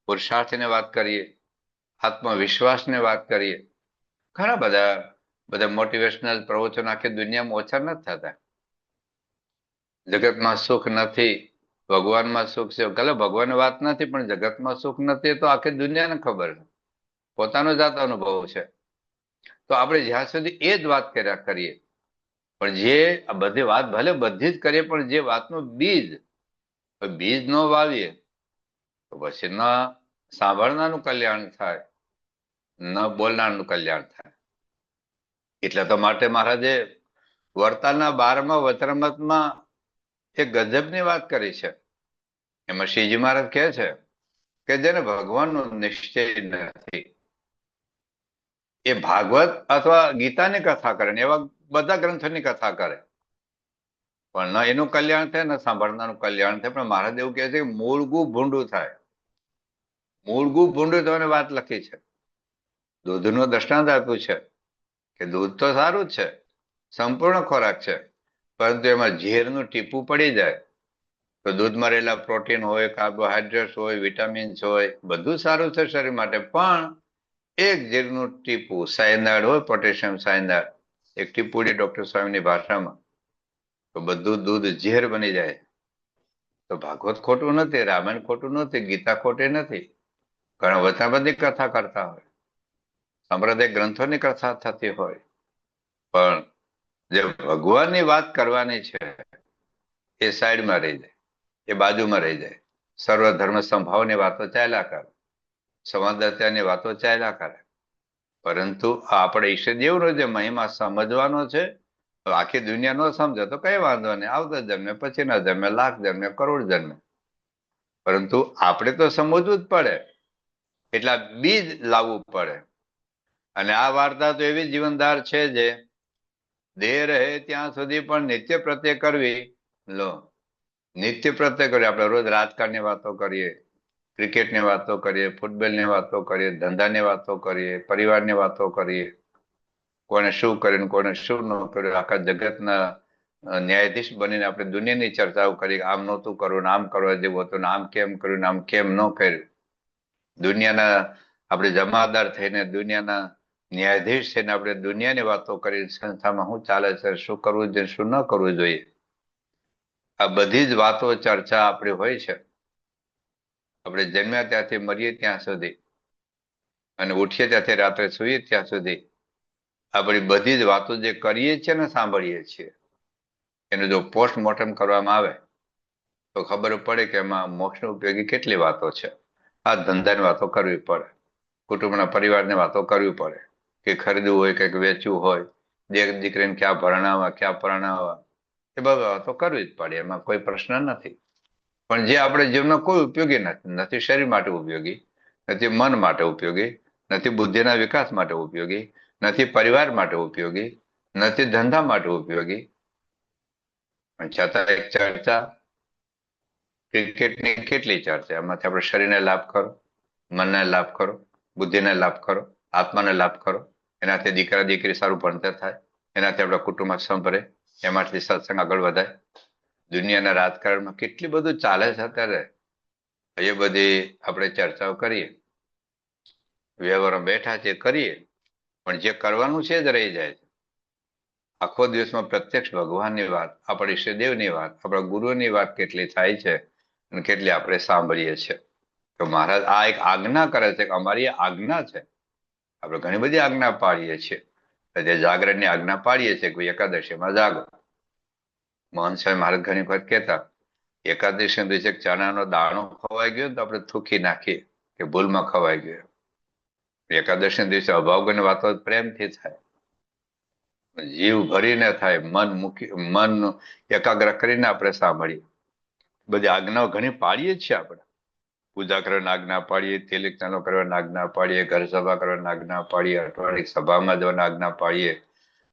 પુરુષાર્થની વાત કરીએ, આત્મવિશ્વાસની વાત કરીએ. ઘણા બધા મોટિવેશનલ પ્રવચનો આખી દુનિયામાં ઓછા નથી થતા. જગતમાં સુખ નથી, ભગવાનમાં સુખ છે. ભલે ભગવાનની વાત નથી, પણ જગતમાં સુખ નથી તો આખી દુનિયાને ખબર છે, પોતાનો જાત અનુભવ છે. તો આપણે જ્યાં સુધી એ જ વાત કર્યા કરીએ, પણ જે આ બધી વાત ભલે બધી જ કરીએ, પણ જે વાતનું બીજ ન વાવીએ તો પછી ન સાંભળનારનું કલ્યાણ થાય, ન બોલનારનું કલ્યાણ થાય. એટલે તો માટે મહારાજે વર્તાલના 12મા વચરામૃતમાં એક ગજબની વાત કરી છે. એમાં શ્રીજી મહારાજ કહે છે કે જેને ભગવાનનો નિશ્ચય નથી, એ ભાગવત અથવા ગીતાની કથા કરે ને એવા બધા ગ્રંથોની કથા કરે, પણ ન એનું કલ્યાણ થાય, ન સાંભળનારનું કલ્યાણ થાય. પણ મહારાજ એવું કહે છે કે મૂળગું ભૂંડું થાય. મૂળગું ભૂંડું થવાની વાત લખી છે. દૂધનું દ્રષ્ટાંત આપ્યું છે કે દૂધ તો સારું જ છે, સંપૂર્ણ ખોરાક છે, પરંતુ એમાં ઝેરનું ટીપું પડી જાય તો દૂધમાં રહેલા પ્રોટીન હોય, કાર્બોહાઈડ્રેટ્સ હોય, વિટામિન્સ હોય, બધું સારું છે શરીર માટે. પણ એક ઝેરનું ટીપું, સાયનાઇડ હોય, પોટેશિયમ સાયનાઇડ, એક ટીપુડી ડોક્ટર સ્વામીની ભાષામાં, તો બધું દૂધ ઝેર બની જાય. તો ભાગવત ખોટું નથી, રામાયણ ખોટું નથી, ગીતા ખોટી નથી. ઘણા વચનાબદ્ધની કથા કરતા હોય, સાંપ્રદાયિક ગ્રંથોની કથા થતી હોય, પણ જે ભગવાનની વાત કરવાની છે એ સાઈડમાં રહી જાય, એ બાજુમાં રહી જાય. સર્વધર્મ સંભાવની વાતો ચાલ્યા કરે, સંવાદદાતાની વાતો ચાલ્યા કરે, પરંતુ આપણે ઈષ્ટદેવનો જે મહિમા સમજવાનો છે, આખી દુનિયા ન સમજે તો કઈ વાંધો નહીં, આવતા જન્મે, પછીના જન્મે, લાખ જન્મે, કરોડ જન્મે, પરંતુ આપણે તો સમજવું જ પડે. એટલા બીજ લાવવું પડે. અને આ વાર્તા તો એવી જીવનધાર છે જે દેહ રહે ત્યાં સુધી પણ નિત્ય પ્રત્યે કરવી. લો, નિત્ય પ્રત્યે કરીએ. આપણે રોજ રાજકારણની વાતો કરીએ, ક્રિકેટની વાતો કરીએ, ફૂટબોલની વાતો કરીએ, ધંધાની વાતો કરીએ, પરિવારની વાતો કરીએ, કોને શું કર્યું, કોને શું ન કર્યું, આખા જગતના ન્યાયાધીશ બનીને આપણે દુનિયાની ચર્ચાઓ કરી. આમ નહોતું કરવું ને આમ કરવા જેવું હતું ને આમ કેમ કર્યું ને આમ કેમ ન કર્યું. દુનિયાના આપણે જમાદાર થઈને, દુનિયાના ન્યાયાધીશ થઈને આપણે દુનિયાની વાતો કરી, સંસ્થામાં શું ચાલે છે, શું કરવું જોઈએ, શું ન કરવું જોઈએ. આ બધી જ વાતો ચર્ચા આપણી હોય છે. આપણે જન્મ્યા ત્યાંથી મરીએ ત્યાં સુધી અને ઉઠીએ ત્યાંથી રાત્રે સૂઈએ ત્યાં સુધી આપણી બધી જ વાતો જે કરીએ છીએ ને સાંભળીએ છીએ, એનું જો પોસ્ટમોર્ટમ કરવામાં આવે તો ખબર પડે કે એમાં મોક્ષનો ઉપયોગી કેટલી વાતો છે. આ ધંધાની વાતો કરવી પડે, કુટુંબના પરિવારની વાતો કરવી પડે, કે ખરીદવું હોય, કંઈક વેચવું હોય, દીકરીને ક્યાં ભણાવવા, ક્યાં પરણાવવા, એ બધી વાતો કરવી જ પડે. એમાં કોઈ પ્રશ્ન નથી. પણ જે આપણે જીવનમાં કોઈ ઉપયોગી નથી, નથી શરીર માટે ઉપયોગી, નથી મન માટે ઉપયોગી, નથી બુદ્ધિના વિકાસ માટે ઉપયોગી, નથી પરિવાર માટે ઉપયોગી, નથી ધંધા માટે ઉપયોગી, પણ છતાં એક ચર્ચા, ક્રિકેટની કેટલી ચર્ચા, એમાંથી આપણે શરીરને લાભ કરો, મનને લાભ કરો, બુદ્ધિને લાભ કરો, આત્માને લાભ કરો. એનાથી દીકરા દીકરી સારું ભણતર થાય, એનાથી આપણા કુટુંબમાં સંભરે, એમાંથી સત્સંગ આગળ વધાય. દુનિયાના રાજકારણમાં કેટલી બધું ચાલે છે અત્યારે, એ બધી આપણે ચર્ચાઓ કરીએ, વ્યવહારમાં બેઠા છે કરીએ, પણ જે કરવાનું છે જ રહી જાય છે. આખો દિવસમાં પ્રત્યક્ષ ભગવાનની વાત, આપણા ઈષ્ટદેવની વાત, આપણા ગુરુની વાત કેટલી થાય છે અને કેટલી આપણે સાંભળીએ છીએ. તો મહારાજ આ એક આજ્ઞા કરે છે કે અમારી આજ્ઞા છે. આપણે ઘણી બધી આજ્ઞા પાડીએ છીએ. તે જાગરણની આજ્ઞા પાડીએ છીએ કે એકાદશીમાં જાગો. મોહન સાહેબ મહારાજ ઘણી વખત કહેતા, એકાદશી દિવસે ચણાનો દાણો ખવાઈ ગયો તો આપણે થૂકી નાખીએ કે ભૂલમાં ખવાઈ ગયો. એકાદશી દિવસે અભાવગની વાતો પ્રેમથી થાય, જીવ ભરીને થાય, મન એકાગ્ર કરીને આપણે સાંભળીએ. બધી આજ્ઞાઓ ઘણી પાડીએ છીએ આપણે. પૂજા કરવાની આજ્ઞા પાડીએ, તિલક ચાંદલો કરવાની આજ્ઞા પાડીએ, ઘર સભા કરવાની આજ્ઞા પાડીએ, અઠવાડિક સભામાં જવાની આજ્ઞા પાડીએ,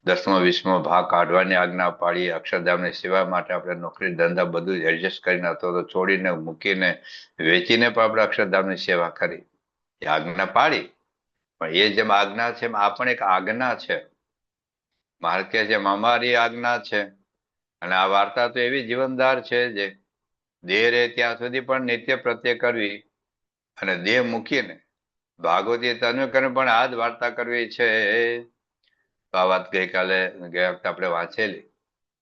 10મો 20મો ભાગ કાઢવાની આજ્ઞા પાડીએ, અક્ષરધામની સેવા માટે આપણે નોકરી ધંધા બધું એડજસ્ટ કરીને અથવા તો છોડીને મૂકીને વેચીને પણ આપણે અક્ષરધામની સેવા કરી. એ આજ્ઞા પાડી. પણ એ જેમ આજ્ઞા છે એમ આ પણ એક આજ્ઞા છે. મારે કે જેમ અમારી આજ્ઞા છે, અને આ વાર્તા તો એવી જીવનદાર છે જે દેહ રહે ત્યાં સુધી પણ નિત્ય પ્રત્યે કરવી, અને દેહ મૂકીને ભાગવતી તનુ કરીને પણ આ જ વાર્તા કરવી છે. તો આ વાત ગયા વખતે આપણે વાંચેલી,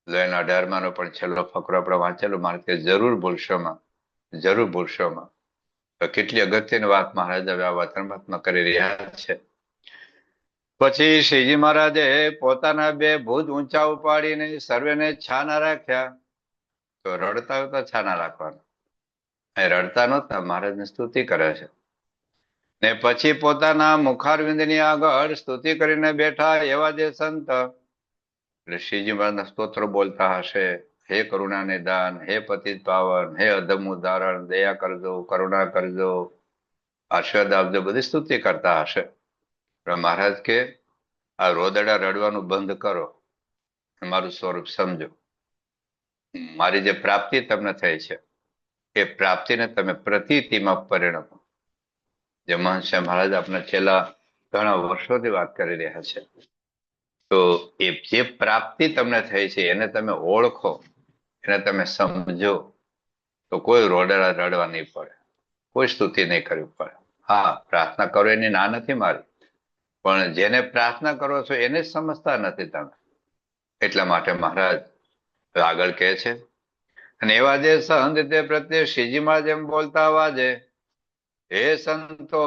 લોયના 18માં પણ છેલ્લો ફકરો આપણે વાંચેલો. મારે કે જરૂર ભૂલશોમાં, જરૂર ભૂલશોમાં. તો કેટલી અગત્યની વાત મહારાજ હવે આ વચનામૃતમાં કરી રહ્યા છે. પછી શ્રીજી મહારાજે પોતાના 2 ભુજ ઊંચા ઉપાડીને સર્વેને છાના રાખ્યા. તો રડતા હતા છાના રાખવાના, રડતા નહોતા, મહારાજની સ્તુતિ કરે છે. ને પછી પોતાના મુખારવિંદની આગળ સ્તુતિ કરીને બેઠા એવા જે સંત, એટલે શ્રીજી મહારાજના સ્તોત્રો બોલતા હશે, હે કરુણા નિદાન, હે પતિત પાવન, હે અધમ ઉદાહરણ, દયા કરજો, કરુણા કરજો, આશીર્વાદ આપજો, બધી સ્તુતિ કરતા હશે. પણ મહારાજ કે આ રોદડા રડવાનું બંધ કરો, મારું સ્વરૂપ સમજો. મારી જે પ્રાપ્તિ તમને થઈ છે એ પ્રાપ્તિને તમે પ્રતીતિમાં પરિણમો. જે મહંત મહારાજ આપણે છેલ્લા ઘણા વર્ષોથી વાત કરી રહ્યા છે. તો એ જે પ્રાપ્તિ તમને થઈ છે એને તમે ઓળખો, એને તમે સમજો, તો કોઈ રોડડા રડવા નહીં પડે, કોઈ સ્તુતિ નહીં કરવી પડે. હા, પ્રાર્થના કરો એની ના નથી મારી, પણ જેને પ્રાર્થના કરો છો એને જ સમજતા નથી તમે. એટલા માટે મહારાજ આગળ કહે છે, અને એવા જે સંત તે પ્રત્યે શ્રીજી મહારાજ એમ બોલતા વાજે, હે સંતો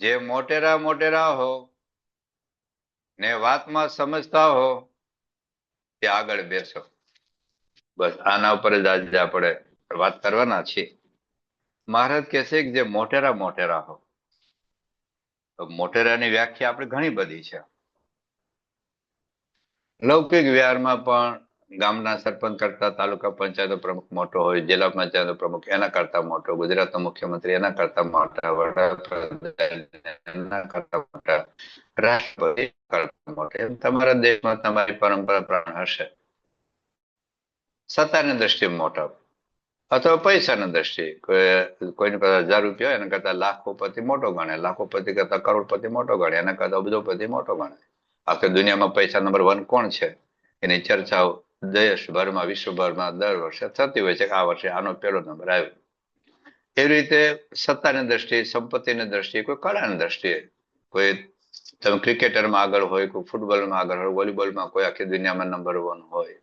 જે મોટેરા મોટેરા હો ને વાતમાં સમજતા હો તે આગળ બેસો. બસ આના ઉપર જ આજે આપણે વાત કરવાના છીએ. મહારાજ કહે છે કે જે મોટેરા મોટેરા હો. તો મોટેરાની વ્યાખ્યા આપણે ઘણી બધી છે. લૌકિક વ્યવહારમાં પણ ગામના સરપંચ કરતા તાલુકા પંચાયતનો પ્રમુખ મોટો હોય, જિલ્લા પંચાયતનો પ્રમુખ એના કરતા મોટો, ગુજરાતનો મુખ્યમંત્રી એના કરતા મોટા, વડાપ્રધાન એના કરતા મોટા, રાષ્ટ્રપતિ કરતા મોટા. એમ તમારા દેશમાં તમારી પરંપરા પ્રાણ હશે, સત્તાની દ્રષ્ટિએ મોટા. અથવા પૈસાની દ્રષ્ટિએ કોઈની પાસે 1000 રૂપિયા હોય એના કરતા લાખોપતિ મોટો ગણે, લાખોપતિ કરતા કરોડપતિ મોટો ગણે, એના કરતા અબજોપતિ મોટો ગણે. આખી દુનિયામાં પૈસા નંબર 1 કોણ છે એની ચર્ચાઓ દેશભરમાં વિશ્વભરમાં દર વર્ષે થતી હોય છે કે આ વર્ષે આનો પહેલો નંબર આવ્યો. એવી રીતે સત્તાની દ્રષ્ટિએ, સંપત્તિની દ્રષ્ટિએ, કોઈ કળાની દ્રષ્ટિએ, કોઈ તમે ક્રિકેટરમાં આગળ હોય, કોઈ ફૂટબોલમાં આગળ હોય, વોલીબોલમાં કોઈ આખી દુનિયામાં નંબર 1 હોય,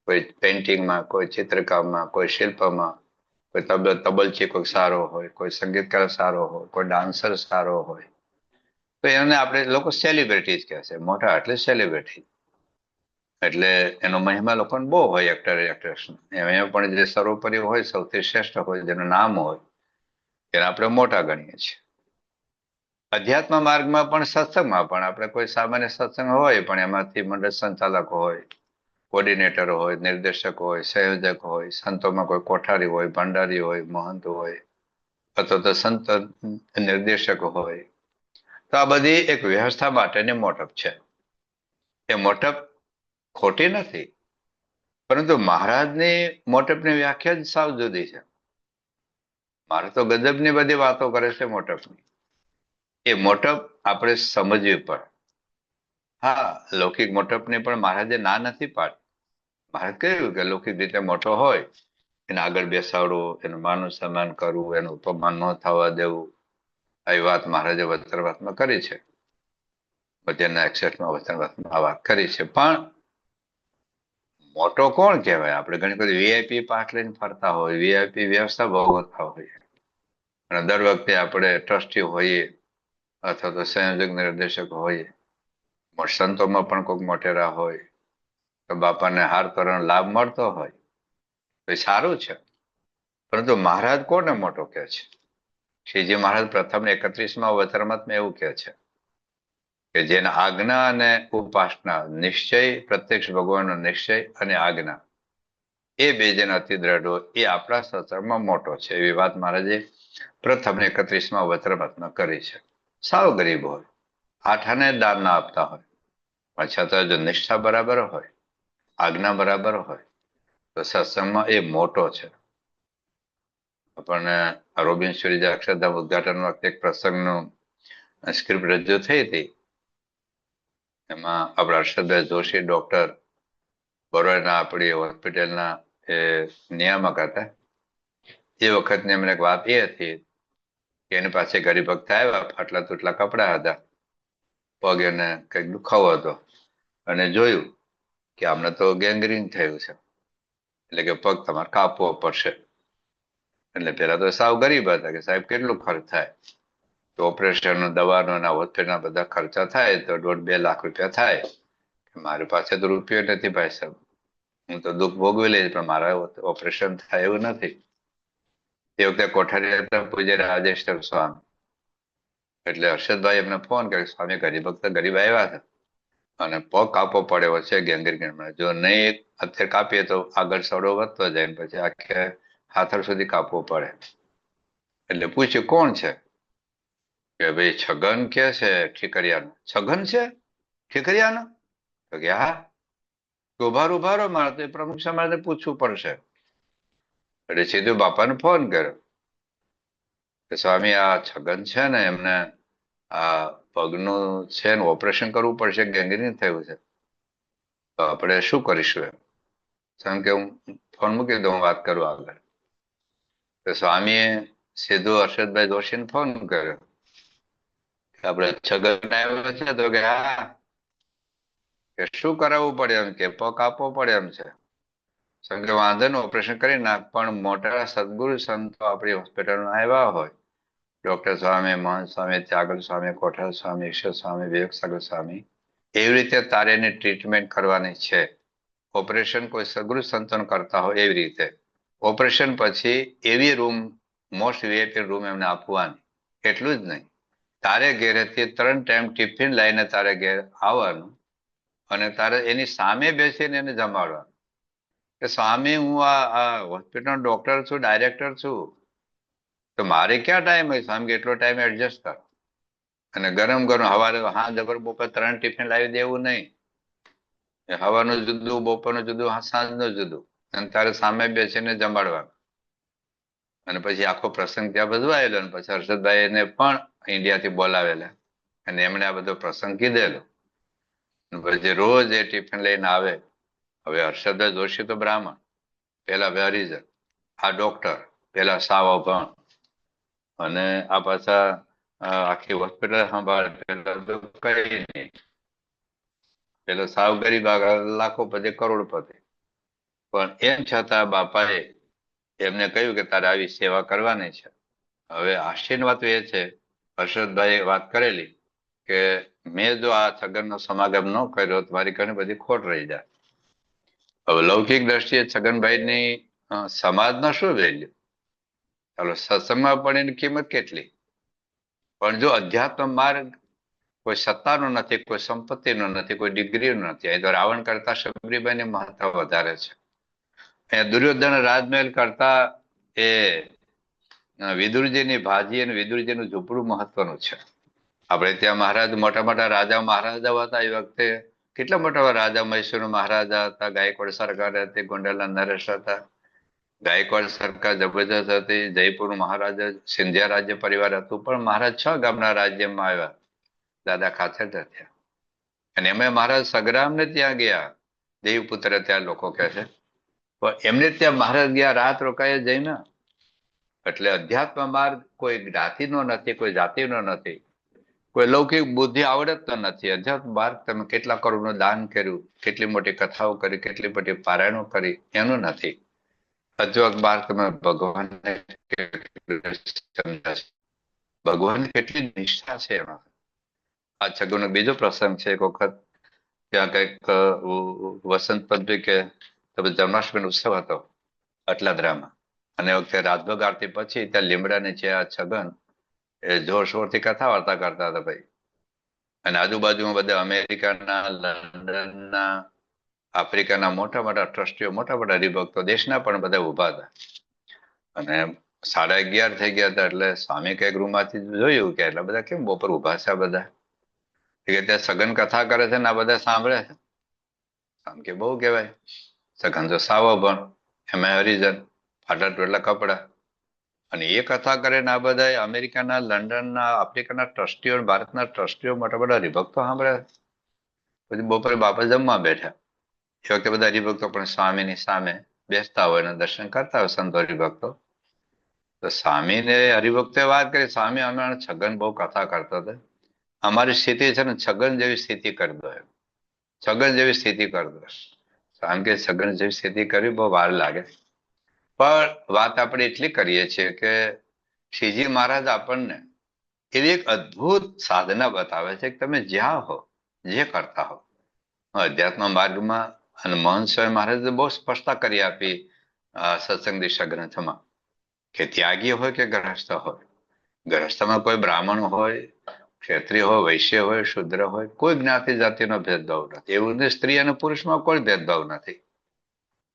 કોઈ પેઇન્ટિંગમાં, કોઈ ચિત્રકામમાં, કોઈ શિલ્પમાં, કોઈ તબલચી કોઈ સારો હોય, કોઈ સંગીતકાર સારો હોય, કોઈ ડાન્સર સારો હોય, તો એને આપણે લોકો સેલિબ્રિટી જ કહે છે. મોટા એટલે સેલિબ્રિટી. એટલે એનો મહિમા લોકોને બહુ હોય એક્ટર એક્ટ્રેસ. એમાં પણ જે સર્વોપરી હોય, સૌથી શ્રેષ્ઠ હોય, જેનું નામ હોય, એને આપણે મોટા ગણીએ છીએ. અધ્યાત્મ માર્ગમાં પણ સત્સંગમાં પણ આપણે કોઈ સામાન્ય સત્સંગ હોય પણ એમાંથી મંડળ સંચાલક હોય, કોર્ડિનેટર હોય, નિર્દેશક હોય, સંયોજક હોય, સંતોમાં કોઈ કોઠારી હોય, ભંડારી હોય, મહંત હોય, અથવા તો સંત નિર્દેશક હોય, તો આ બધી એક વ્યવસ્થા માટેની મોટપ છે. એ મોટપ ખોટી નથી, પરંતુ મહારાજની મોટપની વ્યાખ્યા જ સાવ જુદી છે. મારે તો ગજબની બધી વાતો કરે છે મોટપની. એ મોટપ આપણે સમજવી પડે. હા, લૌકિક મોટપની પણ મહારાજે ના નથી પાડી. મહારાજ કહ્યું કે લૌકિક રીતે મોટો હોય એને આગળ બેસાડવું, એનું માન સન્માન કરવું, એનું અપમાન ન થવા દેવું. આવી વાત મહારાજે વચનવાતમાં કરી છે. વચનના 61માં વચનવાતમાં આ વાત કરી છે. પણ મોટો કોણ કહેવાય? આપણે ઘણી બધી વીઆઈપી પાઠ લઈને ફરતા હોય, વીઆઈપી વ્યવસ્થા ભોગવતા હોય, અને દર વખતે આપણે ટ્રસ્ટી હોઈએ અથવા તો સંયોજક નિર્દેશક હોઈએ, સંતોમાં પણ કોઈક મોટેરા હોય, તો બાપાને હાર કરવાનો લાભ મળતો હોય તો એ સારું છે. પરંતુ મહારાજ કોને મોટો કહે છે? શ્રીજી મહારાજ પ્રથમ 31માં વચનામૃતમાં એવું કહે છે કે જેના આજ્ઞા અને ઉપાસના, નિશ્ચય, પ્રત્યક્ષ ભગવાનનો નિશ્ચય અને આજ્ઞા, એ બે જેના અતિ દ્રઢ હોય એ આપણા સત્સંગમાં મોટો છે. એવી વાત મહારાજે પ્રથમ 31માં વચનામૃતમાં કરી છે. સાવ ગરીબ હોય, આઠાને દાન ના આપતા હોય, પણ છતાં જો નિષ્ઠા બરાબર હોય, આજ્ઞા બરાબર હોય, તો સત્સંગમાં એ મોટો છે. આપણને રોબિન શૂરીજ અક્ષરધામ ઉદઘાટન વખતે એક પ્રસંગનું સ્ક્રિપ્ટ રજૂ થઈ હતી. એમાં આપણા હર્ષદભાઈ જોશી ડોક્ટર બરોડાના આપણી હોસ્પિટલના એ નિયામક હતા. એ વખતની એમને એક વાત એ હતી કે એની પાસે ગરીબ ભક્ત આવ્યા, ફાટલા તૂટલા કપડા હતા, પગ એને કંઈક દુખાવો હતો, અને જોયું કે આમને તો ગેંગ્રીન થયું છે, એટલે કે પગ તમારે કાપવો પડશે. એટલે પેલા તો સાવ ગરીબ હતા કે સાહેબ કેટલું ખર્ચ થાય? તો ઓપરેશન, દવાનો અને હોસ્પિટલના બધા ખર્ચા થાય તો 1.5-2 લાખ રૂપિયા થાય. મારી પાસે તો રૂપિયો નથી ભાઈ સાહેબ, હું તો દુઃખ ભોગવી લઈશ પણ મારા ઓપરેશન થાય એવું નથી. તે વખતે કોઠારી હતા પૂજ્ય રાજેશ્વર સ્વામી. એટલે હર્ષદભાઈ એમને ફોન કર્યો, સ્વામી ગરીબ ભક્ત ગરીબ આવ્યા છે અને પગ કાપવો પડે એવો છે ગેંગ્રીનમાં, જો નહીં અત્યારે કાપીએ તો આગળ સડો વધતો જાય ને પછી આખે હાથર સુધી કાપવો પડે. એટલે પૂછ્યું કોણ છે? કે ભાઈ છગન કે છે ઠીકરિયાનો. છગન છે ઠીકરિયાનો? તો કે હા. ઉભારો મારે તો પ્રમુખ સમાજને પૂછવું પડશે. એટલે સીધું બાપાને ફોન કર્યો કે સ્વામી આ છગન છે ને એમને આ પગનું છે ને ઓપરેશન કરવું પડશે, ગેંગ્રીન થયું છે, તો આપણે શું કરીશું? એમ કે હું ફોન મૂકી દઉં, હું વાત કરું આગળ. તો સ્વામીએ સીધું હર્ષદભાઈ જોશીને ફોન કર્યો કે આપણે છગન આવ્યો છે? તો કે હા. કે શું કરાવવું પડે? એમ કે પગ આપવો પડે એમ છે. કે વાંધો ને ઓપરેશન કરી નાખ, પણ મોટા સદગુરુ સંતો આપણી હોસ્પિટલમાં આવ્યા હોય, ડોક્ટર સ્વામી, મહંત સ્વામી, ત્યાગલ સ્વામી, કોઠાર સ્વામી, ઈશ્વર સ્વામી, વિવેક સાગર સ્વામી, એવી રીતે તારે એની ટ્રીટમેન્ટ કરવાની છે. ઓપરેશન કોઈ સદગુરુ સંતોન કરતા હોય એવી રીતે. ઓપરેશન પછી એવી રૂમ, મોસ્ટ વીઆઈપી રૂમ એમને આપવાની. એટલું જ નહીં, તારે ઘેરેથી 3 ટાઈમ ટિફિન લઈને તારે ઘેર આવવાનું અને તારે એની સામે બેસીને એને જમાડવાનું. કે સ્વામી હું આ હોસ્પિટલનો ડોક્ટર છું, ડાયરેક્ટર છું, તો મારે ક્યાં ટાઈમ હોય? સ્વામી કે એટલો ટાઈમ એડજસ્ટ કર. અને ગરમ ગરમ હવારે જબર બપોર 3 ટિફિન લાવી દેવું નહીં. હવાનું જુદું, બપોરનું જુદું, સાંજનું જુદું, અને તારે સામે બેસીને જમાડવાનું. અને પછી આખો પ્રસંગ ત્યાં ભજવાયેલો અને પછી હર્ષદભાઈને પણ ઇન્ડિયાથી બોલાવેલા અને એમણે આ બધો પ્રસંગ કીધેલો. પછી રોજ એ ટિફિન લઈને આવે. હવે હર્ષદભાઈ જોશી તો બ્રાહ્મણ, પેલા હરિજન, આ ડોક્ટર, પેલા સાવ અભણ, અને આ પાછા આખી હોસ્પિટલ સંભાળે, પેલા તો કઈ નહીં, પેલો સાવ ગરીબ, લાખોપતિ કરોડપતિ. પણ એમ છતાં બાપાએ એમને કહ્યું કે તારે આવી સેવા કરવાની છે. હવે આશ્ચર્યની વાત એ છે, હર્ષદભાઈએ વાત કરેલી કે મેં જો આ છગનનો સમાગમ ન કર્યો તો મારી ઘણી બધી ખોટ રહી જાય. હવે લૌકિક દ્રષ્ટિએ છગનભાઈની સમાજમાં શું વેલ્યુ? ચાલો સત્સંગમાં પણ એની કિંમત કેટલી, પણ જો અધ્યાત્મ માર્ગ કોઈ સત્તાનો નથી, કોઈ સંપત્તિનો નથી, કોઈ ડિગ્રીનો નથી. અહીં તો રાવણ કરતા શબરીબાઈની મહત્તા વધારે છે. અહીંયા દુર્યોધન રાજમહેલ કરતા એ વિદુરજીની ભાજી અને વિદુરજીનું ઝૂંપડું મહત્વનું છે. આપણે ત્યાં મહારાજ, મોટા મોટા રાજા મહારાજાઓ હતા એ વખતે. કેટલા મોટા રાજા, મૈસૂર મહારાજા હતા, ગાયકવાડ સરકાર હતી, ગોંડલના નરેશ હતા. ગાયકવાડ સરકાર જબરજસ્ત હતી, જયપુર મહારાજા સિંધિયા રાજ્ય પરિવાર હતું, પણ મહારાજ 6 ગામના રાજ્યમાં આવ્યા, દાદા ખાચર થયા. અને એમાં મહારાજ સગ્રામને ત્યાં ગયા, દેવપુત્ર ત્યાં લોકો કહે છે, પણ એમને ત્યાં મહારાજ ગયા, રાત રોકાયા જઈને. એટલે અધ્યાત્મ માર્ગ કોઈ જ્ઞાતિનો નથી, કોઈ જાતિનો નથી, કોઈ લૌકિક બુદ્ધિ આવડત તો નથી. અધ્યાત્મ માર્ગ તમે કેટલા કરોડનું દાન કર્યું, કેટલી મોટી કથાઓ કરી, કેટલી મોટી પારાયણો કરી, એનું નથી. અધ્યાત્મ માર્ગ તમે ભગવાનને ભગવાન કેટલી નિષ્ઠા છે એમાં. આ છગુનો બીજો પ્રસંગ છે. એક વખત ત્યાં કઈક વસંત પંચમી કે જન્માષ્ટમી ઉત્સવ હતો અટલાદરામાં, અને એ વખતે રાજભોગ આરતી પછી ત્યાં લીમડા નીચે આ છગન એ જોરશોરથી કથા વાર્તા કરતા હતા ભાઈ. અને આજુબાજુમાં બધા અમેરિકાના, લંડનના, આફ્રિકાના મોટા મોટા ટ્રસ્ટીઓ, મોટા મોટા હરિભક્તો દેશના પણ બધા ઉભા હતા. અને 11:30 થઈ ગયા હતા. એટલે સ્વામી કઈક રૂમમાંથી જોયું કે એટલા બધા કેમ બપોર ઉભા છે આ બધા, કે ત્યાં સઘન કથા કરે છે ને આ બધા સાંભળે છે. આમ કે બહુ કહેવાય. સઘન તો સાવ અભણ, એમાં હરિજન, ફાટા ટોટલા કપડા, અને એ કથા કરે ને આ બધા અમેરિકાના, લંડનના, આફ્રિકાના ટ્રસ્ટીઓ, ભારતના ટ્રસ્ટીઓ, મોટા મોટા હરિભક્તો સાંભળે. પછી બપોરે બાપા જમવા બેઠા. એ વખતે બધા હરિભક્તો પણ સ્વામીની સામે બેસતા હોય અને દર્શન કરતા હોય, સંતો હરિભક્તો. તો સ્વામીને હરિભક્તોએ વાત કરી, સ્વામી અમે છગન બહુ કથા કરતો હતો, અમારી સ્થિતિ છે ને છગન જેવી સ્થિતિ કરી દો, છગન જેવી સ્થિતિ કરી દો. આમ કે છગન જેવી સ્થિતિ કરવી બહુ વાર લાગે. પણ વાત આપણે એટલી કરીએ છીએ કે શ્રીજી મહારાજ આપણને એવી એક અદ્ભુત સાધના બતાવે છે કે તમે જ્યાં હો, જે કરતા હો, અધ્યાત્મ માર્ગમાં. અને મહંત સ્વામી મહારાજે બહુ સ્પષ્ટતા કરી આપી સત્સંગ દિશા ગ્રંથમાં, કે ત્યાગી હોય કે ગ્રહસ્થ હોય, ગ્રહસ્થમાં કોઈ બ્રાહ્મણ હોય, ક્ષત્રિય હોય, વૈશ્ય હોય, શુદ્ર હોય, કોઈ જ્ઞાતિ જાતિનો ભેદભાવ નથી. એવું નહીં, સ્ત્રી અને પુરુષમાં કોઈ ભેદભાવ નથી.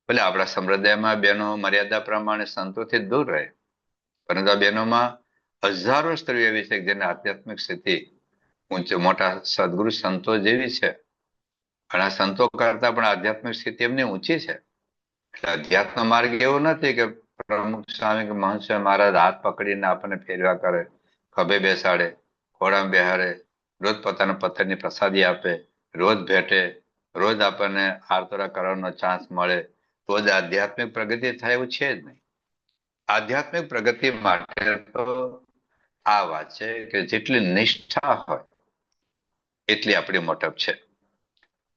ભલે આપણા સંપ્રદાયમાં બહેનો મર્યાદા પ્રમાણે સંતોથી દૂર રહે, પરંતુ આ બહેનોમાં હજારો સ્ત્રીઓ એવી છે જેને આધ્યાત્મિક સ્થિતિ ઊંચે મોટા સદગુરુ સંતો જેવી છે. ઘણા સંતો કરતા પણ આધ્યાત્મિક સ્થિતિ એમની ઊંચી છે. એટલે અધ્યાત્મ માર્ગ એવો નથી કે પ્રમુખ સ્વામી કે મહંત સ્વામી મહારાજ હાથ પકડીને આપણને ફેરવા કરે, ખભે બેસાડે, ઘોડામાં બેહાડે, રોજ પોતાના પથ્થરની પ્રસાદી આપે, રોજ ભેટે, રોજ આપણને આરતોરા કરવાનો ચાન્સ મળે તો જ આધ્યાત્મિક પ્રગતિ થાય એવું છે જ નહીં. આધ્યાત્મિક પ્રગતિ માટે તો આ વાત છે કે જેટલી નિષ્ઠા હોય એટલી આપણી મોટપ છે.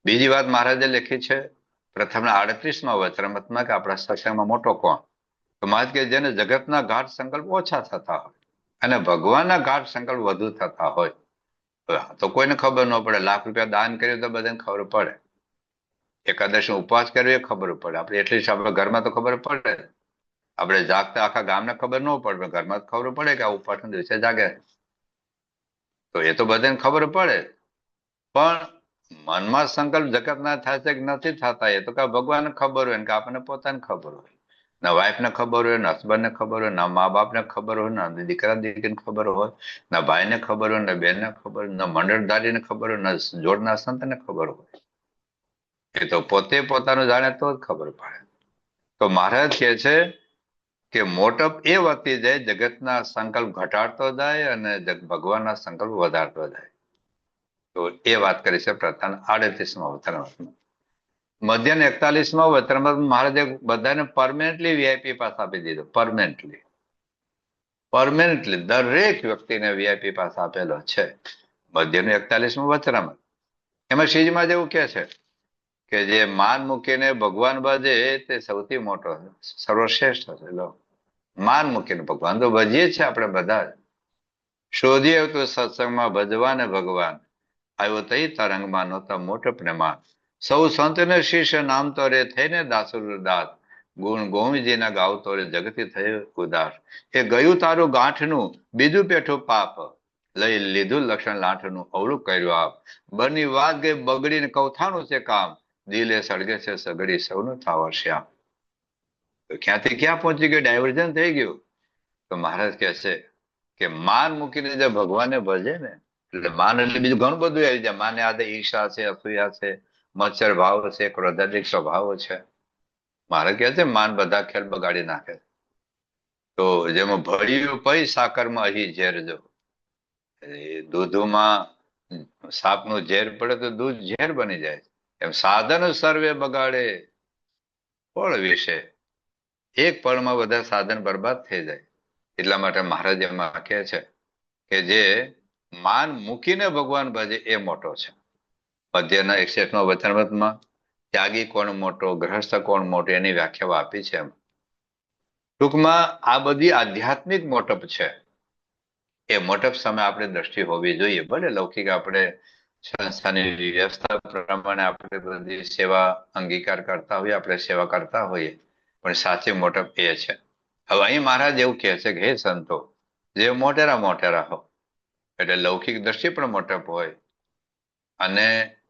બીજી વાત મહારાજે લખી છે પ્રથમના 38માં વચનામૃતમાં કે આપણા સત્સંગમાં મોટો કોણ? તો મહારાજ કે જેને જગતના ગાઢ સંકલ્પ ઓછા થતા હોય અને ભગવાનના ગાઢ સંકલ્પ વધુ થતા હોય. તો કોઈને ખબર ન પડે. ₹1,00,000 દાન કર્યું તો બધાને ખબર પડે. એકાદશી ઉપવાસ કર્યો એ ખબર પડે. આપણે એટલી આપણે ઘરમાં તો ખબર પડે. આપણે જાગતા આખા ગામને ખબર ન પડે, ઘરમાં તો ખબર પડે કે આ ઉપવાસના દિવસે જાગે. તો એ તો બધાને ખબર પડે. પણ મનમાં સંકલ્પ જગતના થાય છે કે નથી થતા, એ તો કે ભગવાનને ખબર હોય ને કે આપણને પોતાને ખબર હોય. ના વાઈફને ખબર હોય, ના હસબન્ડને ખબર હોય, ના મા બાપને ખબર હોય, ના દીકરા દીકરીને ખબર હોય, ના ભાઈને ખબર હોય, ના બેનને ખબર હોય, ના મંડળધારીને ખબર હોય, ના જોડના સંતને ખબર હોય. એ તો પોતે પોતાનું જાણે તો જ ખબર પડે. તો મહારાજ કહે છે કે મોટપ એ વધતી જાય, જગતના સંકલ્પ ઘટાડતો જાય અને ભગવાનના સંકલ્પ વધારતો જાય. તો એ વાત કરી છે પ્રથમ 38માં વચનામૃતમાં. મધ્ય 41માં વચનામૃત મહારાજે બધાને પરમેનન્ટલી વીઆઈપી પાસ આપી દીધો. પરમેનન્ટલી દરેક વ્યક્તિને વીઆઈપી પાસ આપેલો છે. મધ્યનું 41માં વચનામૃત. એમાં શ્રીજીમાં જેવું કે છે કે જે માન મૂકીને ભગવાન ભજે તે સૌથી મોટો સર્વશ્રેષ્ઠ છે. લો, માન મૂકીને ભગવાન તો ભજીએ છે આપણે બધા. શોધીએ તો સત્સંગમાં ભજવાને ભગવાન, આવ્યો તઈ તરંગમાં નહોતા મોટપને માન. સૌ સંતને શિષ્ય નામ તો રે થઈને દાસુર દાસ, ગુણ ગોવિંદજીના ગાવતો રે જગતી થયું ઉદાસ. એ ગયું તારું ગાંઠનું બીજું પેઠું પાપ, લઈ લીધું લક્ષણ લાંઠનું અવળું કર્યું આપ. બની વાત ગઈ બગડીને કૌથાનું છે કામ, દિલે સળગે છે સગડી સૌનું થાવર શ્યામ. તો ક્યાંથી ક્યાં પહોંચી ગયું, ડાયવર્ઝન થઈ ગયું. તો મહારાજ કહે છે કે માન મૂકીને જે ભગવાનને ભજે ને, એટલે માન એટલે બીજું ઘણું બધું આવી જાય. માને આદે ઈર્ષા છે, અસૂયા છે, મચ્છર ભાવ છે, ક્રોધાધિક સ્વભાવો છે. મારે કહે છે માન બધા ખેલ બગાડી નાખે. તો જેમાં ભળ્યું પઈ સાકરમાં અહીં ઝેર જો, દૂધમાં સાપનું ઝેર પડે તો દૂધ ઝેર બની જાય. એમ સાધન સર્વે બગાડે ફળ વિશે, એક પળમાં બધા સાધન બરબાદ થઈ જાય. એટલા માટે મહારાજ એમાં કહે છે કે જે માન મૂકીને ભગવાન ભજે એ મોટો છે. મધ્યના 61માં વચનામૃતમાં ત્યાગી કોણ મોટો, ગ્રહસ્થ કોણ મોટો, એની વ્યાખ્યાઓ આપી છે. એમ ટૂંકમાં આ બધી આધ્યાત્મિક મોટપ છે. એ મોટપ સામે આપણે દ્રષ્ટિ હોવી જોઈએ. ભલે લૌકિક આપણે સંસ્થાની વ્યવસ્થા પ્રમાણે આપણે બધી સેવા અંગીકાર કરતા હોઈએ, આપણે સેવા કરતા હોઈએ, પણ સાચી મોટપ એ છે. હવે અહીં મહારાજ એવું કહે છે કે હે સંતો, જે મોટેરા મોટેરા હો, એટલે લૌકિક દ્રષ્ટિ પણ મોટપ હોય અને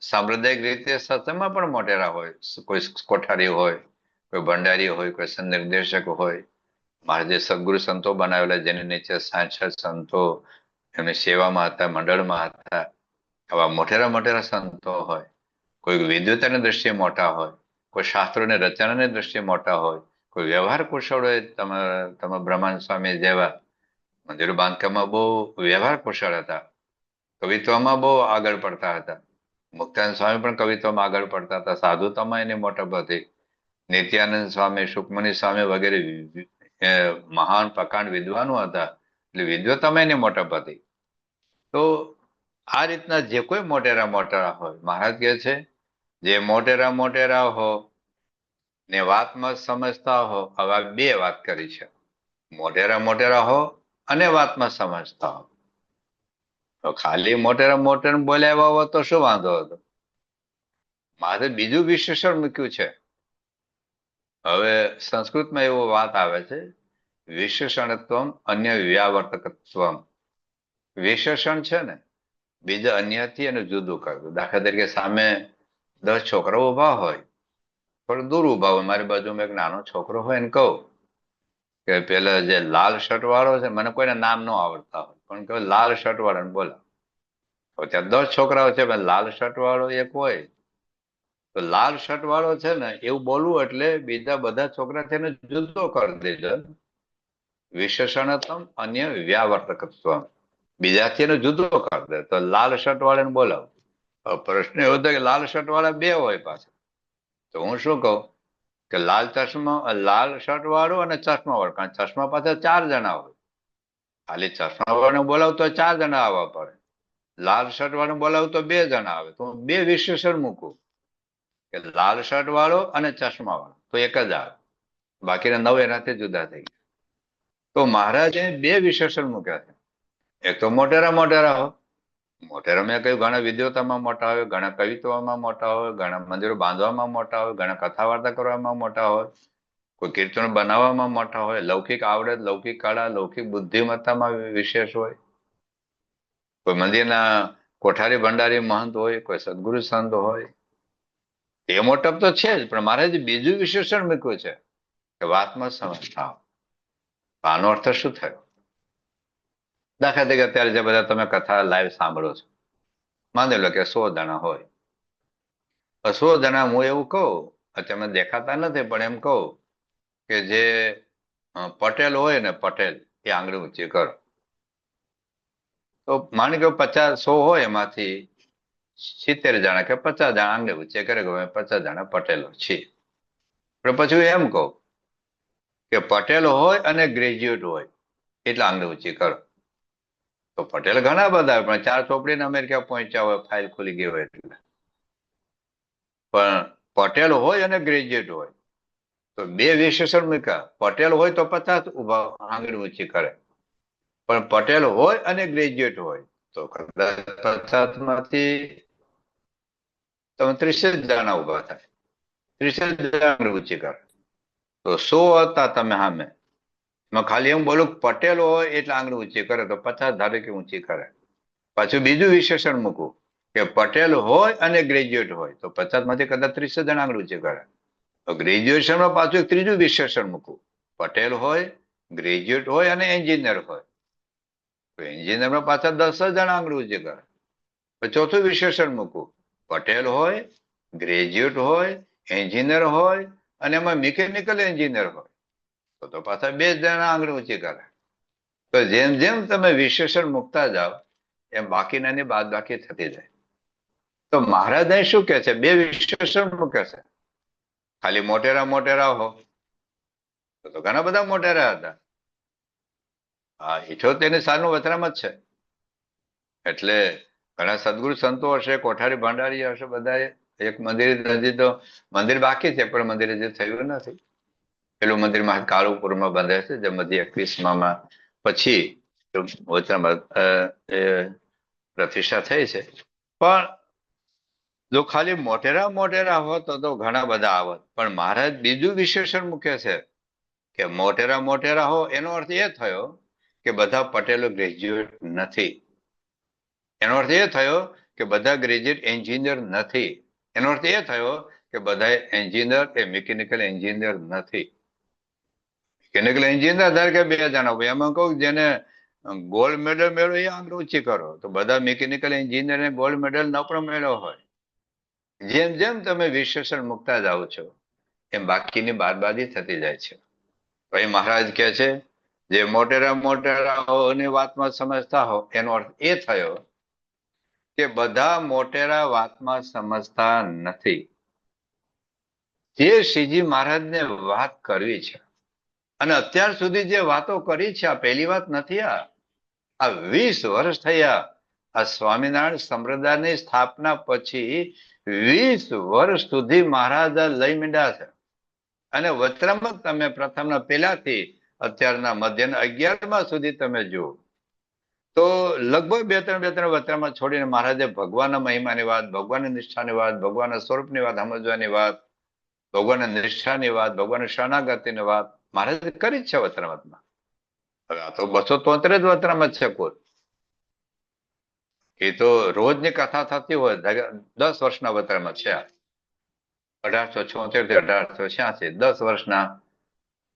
સાંપ્રદાયિક રીતે સત્સંગમાં પણ મોટેરા હોય. કોઈ કોઠારી હોય, કોઈ ભંડારી હોય, કોઈ સંનિર્દેશક હોય. મારા જે સદગુરુ સંતો બનાવેલા, જેની નીચે 66 સંતો એમની સેવામાં હતા, મંડળમાં હતા, આવા મોટેરા મોટેરા સંતો હોય. કોઈ વિદ્વતાની દ્રષ્ટિએ મોટા હોય, કોઈ શાસ્ત્રોની રચનાની દ્રષ્ટિએ મોટા હોય, કોઈ વ્યવહાર કુશળ હોય. તમે બ્રહ્માનંદ સ્વામી જેવા મંદિરો બાંધકામમાં બહુ વ્યવહાર કુશળ હતા, કવિત્વમાં બહુ આગળ પડતા હતા. મુક્તાનંદ સ્વામી પણ કવિત્વમાં આગળ પડતા હતા. સાધુતામાં એની મોટપ હતી. નિત્યાનંદ સ્વામી, સુખમણી સ્વામી વગેરે મહાન પ્રકાંડ વિદ્વાનો હતા. એટલે વિદ્વતામાં એની મોટપ હતી. તો આ રીતના જે કોઈ મોટેરા મોટેરા હોય, મહારાજ કહે છે જે મોટેરા મોટેરા હો ને વાતમાં સમજતા હો. હવે બે વાત કરી છે, મોટેરા મોટેરા હો અને વાતમાં સમજતા હો. તો ખાલી મોટેરા મોટેર બોલ્યા હો તો શું વાંધો હતો? મારે બીજું વિશેષણ મૂક્યું છે. હવે સંસ્કૃતમાં એવો વાત આવે છે, વિશેષણત્વમ અન્ય વ્યાવર્તકત્વમ. વિશેષણ છે ને બીજા અન્યથી એને જુદું કરવું. દાખલા તરીકે સામે 10 છોકરાઓ ઉભા હોય, પણ દૂર ઉભા હોય. મારી બાજુમાં એક નાનો છોકરો હોય, એને કહું કે પેલા જે લાલ શર્ટ વાળો છે, મને કોઈને નામ ન આવડતા હોય, પણ કહું લાલ શર્ટ વાળાને બોલા. તો ત્યાં 10 છોકરાઓ છે, લાલ શર્ટ વાળો એક હોય, તો લાલ શર્ટ વાળો છે ને એવું બોલવું એટલે બીજા બધા છોકરા છે એને જુદો કરી દેજો. વિશેષણત્વમ અન્ય વ્યાવર્તકત્વ, બીજાથી એને જુદો કરી દે. તો લાલ શર્ટ વાળાને બોલાવ. પ્રશ્ન એવો થાય કે લાલ શર્ટ વાળા બે હોય પાછા. તો હું શું કહું કે લાલ ચશ્મા, લાલ શર્ટ વાળો અને ચશ્મા વાળો, કારણ ચશ્મા પાછા 4 જણા હોય. ખાલી ચશ્મા વાળાને બોલાવ તો 4 જણા આવવા પડે. લાલ શર્ટ વાળાને બોલાવ તો 2 જણા આવે. તો બે વિશેષણ મૂકું કે લાલ શર્ટ વાળો અને ચશ્મા વાળો, તો એક જ આવે. બાકીના 9 એનાથી જુદા થઈ ગયા. તો મહારાજે બે વિશેષણ મૂક્યા છે. એક તો મોટેરા મોટેરા હો. મોટેરા મેં કહ્યું ઘણા વિદ્વતામાં મોટા હોય, ઘણા કવિત્વમાં મોટા હોય, ઘણા મંદિરો બાંધવામાં મોટા હોય, ઘણા કથા વાર્તા કરવામાં મોટા હોય, કોઈ કીર્તન બનાવવામાં મોટા હોય, લૌકિક આવડત, લૌકિક કળા, લૌકિક બુદ્ધિમત્તામાં વિશેષ હોય, કોઈ મંદિરના કોઠારી ભંડારી મહંત હોય, કોઈ સદગુરુ સંત હોય. એ મોટપ તો છે જ, પણ મારે બીજું વિશેષણ મૂક્યું છે કે વાતમાં સમજતા હો. આનો અર્થ શું થયો? દાખલા તરીકે અત્યારે જે બધા તમે કથા લાઈવ સાંભળો છો, માની લો કે 100 જણા હોય. 100 જણા હું એવું કહું, તમે દેખાતા નથી પણ એમ કહું કે જે પટેલ હોય ને પટેલ, એ આંગળી ઊંચી કરો. તો માની કે 50-100 હોય, એમાંથી 70 જણા કે 50 જણા આંગળી ઊંચી કરે કે અમે 50 જણા પટેલો છીએ. પણ પછી એમ કહું કે પટેલ હોય અને ગ્રેજ્યુએટ હોય એટલે આંગળી ઊંચી કરો. તો પટેલ ઘણા બધા હોય, પણ 4 ચોપડીને અમેરિકા પહોંચ્યા હોય, ફાઇલ ખુલી ગઈ હોય એટલે. પણ પટેલ હોય અને ગ્રેજ્યુએટ હોય તો બે વિશેષણ મૂક્યા. પટેલ હોય તો 50 ઉભા આંગળી ઊંચી કરે, પણ પટેલ હોય અને ગ્રેજ્યુએટ હોય તો કદાચ 50 માંથી તમે 30 જણા ઉભા થાય, 30 જણા આંગળી ઊંચી કરે. તો 100 હતા તમે સામે, ખાલી એમ બોલું પટેલ હોય એટલે આંગળી ઊંચી કરે તો 50 ધારે કે ઊંચી કરે. પાછું બીજું વિશેષણ મૂકું કે પટેલ હોય અને ગ્રેજ્યુએટ હોય તો 50 માંથી કદાચ 30 જણા આંગળી ઊંચી કરે. તો ગ્રેજ્યુએશનમાં પાછું એક ત્રીજું વિશેષણ મૂકું, પટેલ હોય, ગ્રેજ્યુએટ હોય અને એન્જિનિયર હોય તો એન્જિનિયરમાં પાછા 10 જણા આંગળી ઊંચી કરે. ચોથું વિશેષણ મૂકું, પટેલ હોય, ગ્રેજ્યુએટ હોય, એન્જિનિયર હોય અને એમાં મિકેનિકલ એન્જિનિયર હોય તો પાછા 2 જણા આંગળી ઊંચી કરે. તો જેમ જેમ તમે વિશેષણ મૂકતા જાઓ એમ બાકીનાની બાદબાકી થતી જાય. તો મહારાજ અહીં શું કે છે? 2 વિશેષણ મૂકે છે. ખાલી મોટેરા મોટેરા હો તો ઘણા બધા મોટેરા હતા. હા, 78ની સાલનું વતરામ જ છે. એટલે ઘણા સદગુરુ સંતો હશે, કોઠારી ભંડારી હશે, બધા એક મંદિર હજી તો મંદિર બાકી છે, પણ મંદિર હજી થયું નથી. પેલું મંદિર કાળુપુરમાં બંધાય છે, જે મધ્ય 21માં પછી પ્રતિષ્ઠા થઈ છે. પણ જો ખાલી મોટેરા મોટેરા હોત તો ઘણા બધા આવત. પણ મહારાજ બીજું વિશેષણ મૂકે છે કે મોટેરા મોટેરા હો એનો અર્થ એ થયો કે બધા પટેલો ગ્રેજ્યુએટ નથી. એનો અર્થ એ થયો કે બધા ગ્રેજ્યુએટ એન્જિનિયર નથી. એનો અર્થ એ થયો કે બધા એન્જિનિયર કે મિકેનિકલ એન્જિનિયર નથી. મિકેનિકલ એન્જિનિયર ધારે કે 2 જણા હોય, એમાં કહું જેને ગોલ્ડ મેડલ મેળવ્યો એ આંગળી ઊંચી કરો તો બધા મિકેનિકલ એન્જિનિયરને ગોલ્ડ મેડલ ન પણ મેળવ્યો હોય. જેમ જેમ તમે વિશેષણ મૂકતા જાઓ છો એમ બાકીની બાદબાકી થતી જાય છે. ભાઈ મહારાજ કહે છે જે મોટેરા મોટેરાઓની વાતમાં સમજતા હો એનો અર્થ એ થયો કે બધા મોટેરા વાતમાં સમજતા નથી. જે શ્રીજી મહારાજને વાત કરવી છે અને અત્યાર સુધી જે વાતો કરી છે આ પહેલી વાત નથી. આ 20 વર્ષ થયા. આ સ્વામિનારાયણ સંપ્રદાયની સ્થાપના પછી 20 વર્ષ સુધી મહારાજ લઈ મીંડ્યા છે. અને વચરામૃત તમે પ્રથમના પહેલાથી અત્યારના મધ્યના 11મા સુધી તમે જુઓ તો લગભગ 2-3 વચરામૃત છોડીને મહારાજે ભગવાનના મહિમાની વાત, ભગવાનની નિષ્ઠાની વાત, ભગવાનના સ્વરૂપની વાત સમજવાની વાત, ભગવાનની નિષ્ઠાની વાત, ભગવાનની શરણાગતિની વાત મહારાજે કરી જ છે વચરામૃતમાં. હવે આ તો 273 જ વચરામૃત છે કુલ. એ તો રોજની કથા થતી હોય, 10 વર્ષના વચરામૃત છે. 1876 થી 1886 10 વર્ષના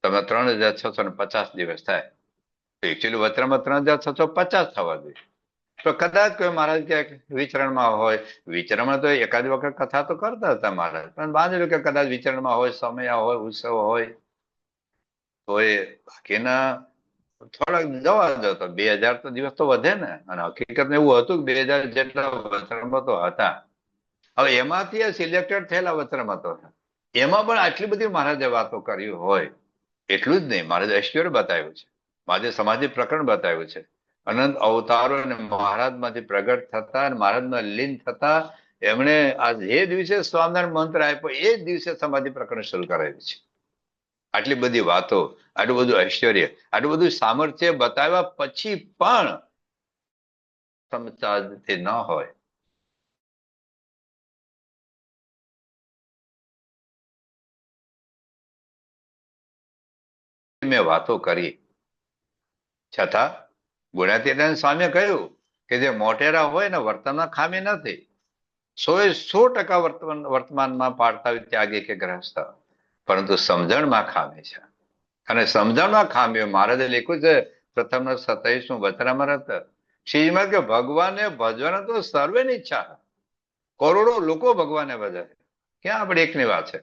તમે 3650 દિવસ થાય. એકચ્યુઅલી વચરામૃત 3650 થવા જોઈએ. તો કદાચ કોઈ મહારાજ ક્યાંક વિચરણમાં હોય, વિચરણમાં તો એકાદ વખત કથા તો કરતા હતા મહારાજ, પણ બાંધેલું કે કદાચ વિચરણમાં હોય, સમય હોય, ઉત્સવ હોય તો એ બાકીના થોડાક જવા દો તો 2000 તો દિવસ તો વધે ને. અને હકીકત એવું હતું કે 2000 જેટલા વચરામૃતો હતા. હવે એમાંથી આ સિલેક્ટેડ થયેલા વચરામૃતો એમાં પણ આટલી બધી મહારાજે વાતો કરી હોય એટલું જ નહીં, મહારાજે ઐશ્વર્ય બતાવ્યું છે, મહારાજે સમાધિ પ્રકરણ બતાવ્યું છે, અનંત અવતારો અને મહારાજમાંથી પ્રગટ થતા અને મહારાજમાં લીન થતા એમણે આ જે દિવસે સ્વામિનારાયણ મંત્ર આપ્યો એ જ દિવસે સમાધિ પ્રકરણ શરૂ કરાવ્યું છે. આટલી બધી વાતો, આટલું બધું ઐશ્વર્ય, આટલું બધું સામર્થ્ય બતાવ્યા પછી પણ સમજતા ન હોય. મેં વાતો કરી છતાં ગુણાતીતાનંદ સ્વામીએ કહ્યું કે જે મોટેરા હોય ને વર્તનમાં ખામી નથી. 100% વર્તમાનમાં પાડતા હોય ત્યાગી કે ગ્રહસ્થ, પરંતુ સમજણમાં ખામી છે. અને સમજણમાં ખામી મહારાજે લખ્યું છે પ્રથમના 27મું વચનામૃત. શ્રીજી કે ભગવાનને ભજવાના તો સર્વેની ઈચ્છા, કરોડો લોકો ભગવાનને ભજે, ક્યાં આપણે એકની વાત છે?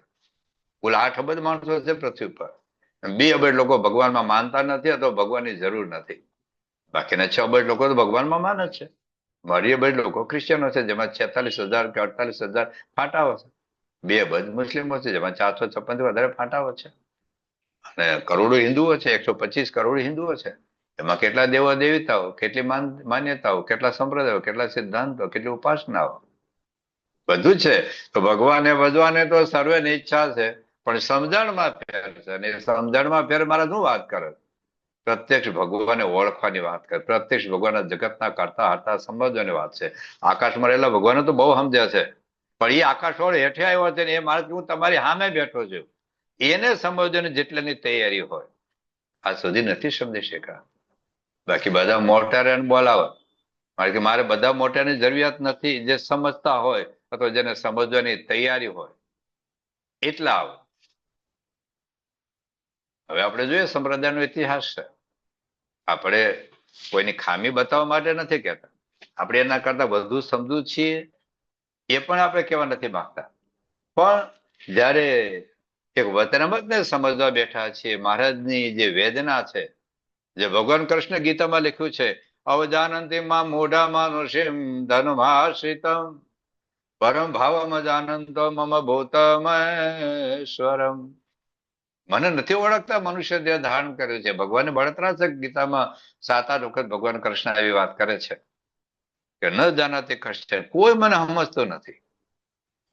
કુલ 8 અબજ માણસો છે પૃથ્વી પર. 2 અબજ લોકો ભગવાનમાં માનતા નથી અથવા ભગવાનની જરૂર નથી. બાકીના 6 અબજ લોકો તો ભગવાનમાં માને છે. 2 અબજ લોકો ક્રિશ્ચિયનો છે, જેમાં 46,000 કે 48,000 ફાટાઓ છે. 2 અબજ મુસ્લિમો છે, જેમાં 456 થી વધારે ફાટાઓ છે. અને કરોડો હિન્દુઓ છે, 125 કરોડ હિન્દુઓ છે. એમાં કેટલા દેવો દેવતાઓ, કેટલી માન્યતાઓ, કેટલા સંપ્રદાયો, કેટલા સિદ્ધાંતો, કેટલી ઉપાસનાઓ, બધું છે. તો ભગવાને તો સર્વેની ઈચ્છા છે, પણ સમજણમાં ફેર છે. અને સમજણમાં ફેર મારે શું વાત કરે? પ્રત્યક્ષ ભગવાનને ઓળખવાની વાત કરે, પ્રત્યક્ષ ભગવાનના જગતના કરતા હતા સમજવાની વાત છે. આકાશમાં રહેલા ભગવાને તો બહુ સમજ્યા છે, પણ એ આકાશ વાળો હેઠે આવ્યો છે ને એ મારે હું તમારી સામે બેઠો છું, એને સમજવાની જેટલાની તૈયારી હોય, આ સુધી નથી સમજી શક્યા. બાકી બધા મોટા બોલાવે, કારણ કે મારે બધા મોટાની જરૂરિયાત નથી. જે સમજતા હોય અથવા જેને સમજવાની તૈયારી હોય એટલા આવે. હવે આપણે જોઈએ સંપ્રદાયનો ઇતિહાસ છે. આપણે કોઈની ખામી બતાવવા માટે નથી કહેતા, આપણે એના કરતા વધુ સમજુ છીએ એ પણ આપણે કહેવા નથી માંગતા. પણ જયારે એક વતનમતને સમજવા બેઠા છીએ, મહારાજની જે વેદના છે, જે ભગવાન કૃષ્ણ ગીતામાં લખ્યું છે, અવજાનંતી માં મૂઢા ઋષિમ ધનુમાશ્રિતમ પરમ ભાવમ જાનંતો મમ ભૂતમેશ્વરમ. મને નથી ઓળખતા, મનુષ્ય દેહ ધારણ કર્યું છે. ભગવાનને બળતરા છે. ગીતામાં 7-8 વખત ભગવાન કૃષ્ણ એવી વાત કરે છે કે ન જાનાતે કૃષ્ણ, કોઈ મને સમજતો નથી.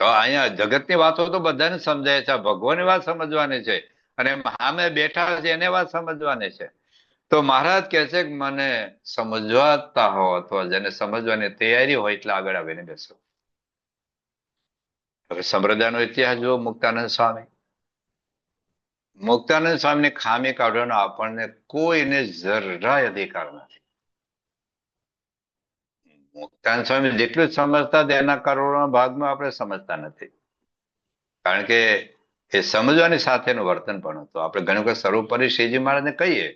તો અહીંયા જગતની વાતો તો બધાને સમજાય છે, ભગવાનની વાત સમજવાની છે. અને સામે બેઠા છે એને વાત સમજવાની છે. તો મહારાજ કહે છે કે મને સમજવાતા હો અથવા જેને સમજવાની તૈયારી હોય એટલે આગળ આવીને બેસો. હવે સંપ્રદાયનો ઇતિહાસ જુઓ. મુક્તાનંદ સ્વામીની ખામી કાઢવાનો આપણને કોઈને જરાય અધિકાર નથી. મુક્તાનંદ સ્વામી જેટલું જ સમજતા એના કરોડોના ભાગમાં આપણે સમજતા નથી. કારણ કે એ સમજવાની સાથેનું વર્તન પણ હતું. આપણે ઘણી વખત સર્વોપરી શ્રીજી મહારાજને કહીએ,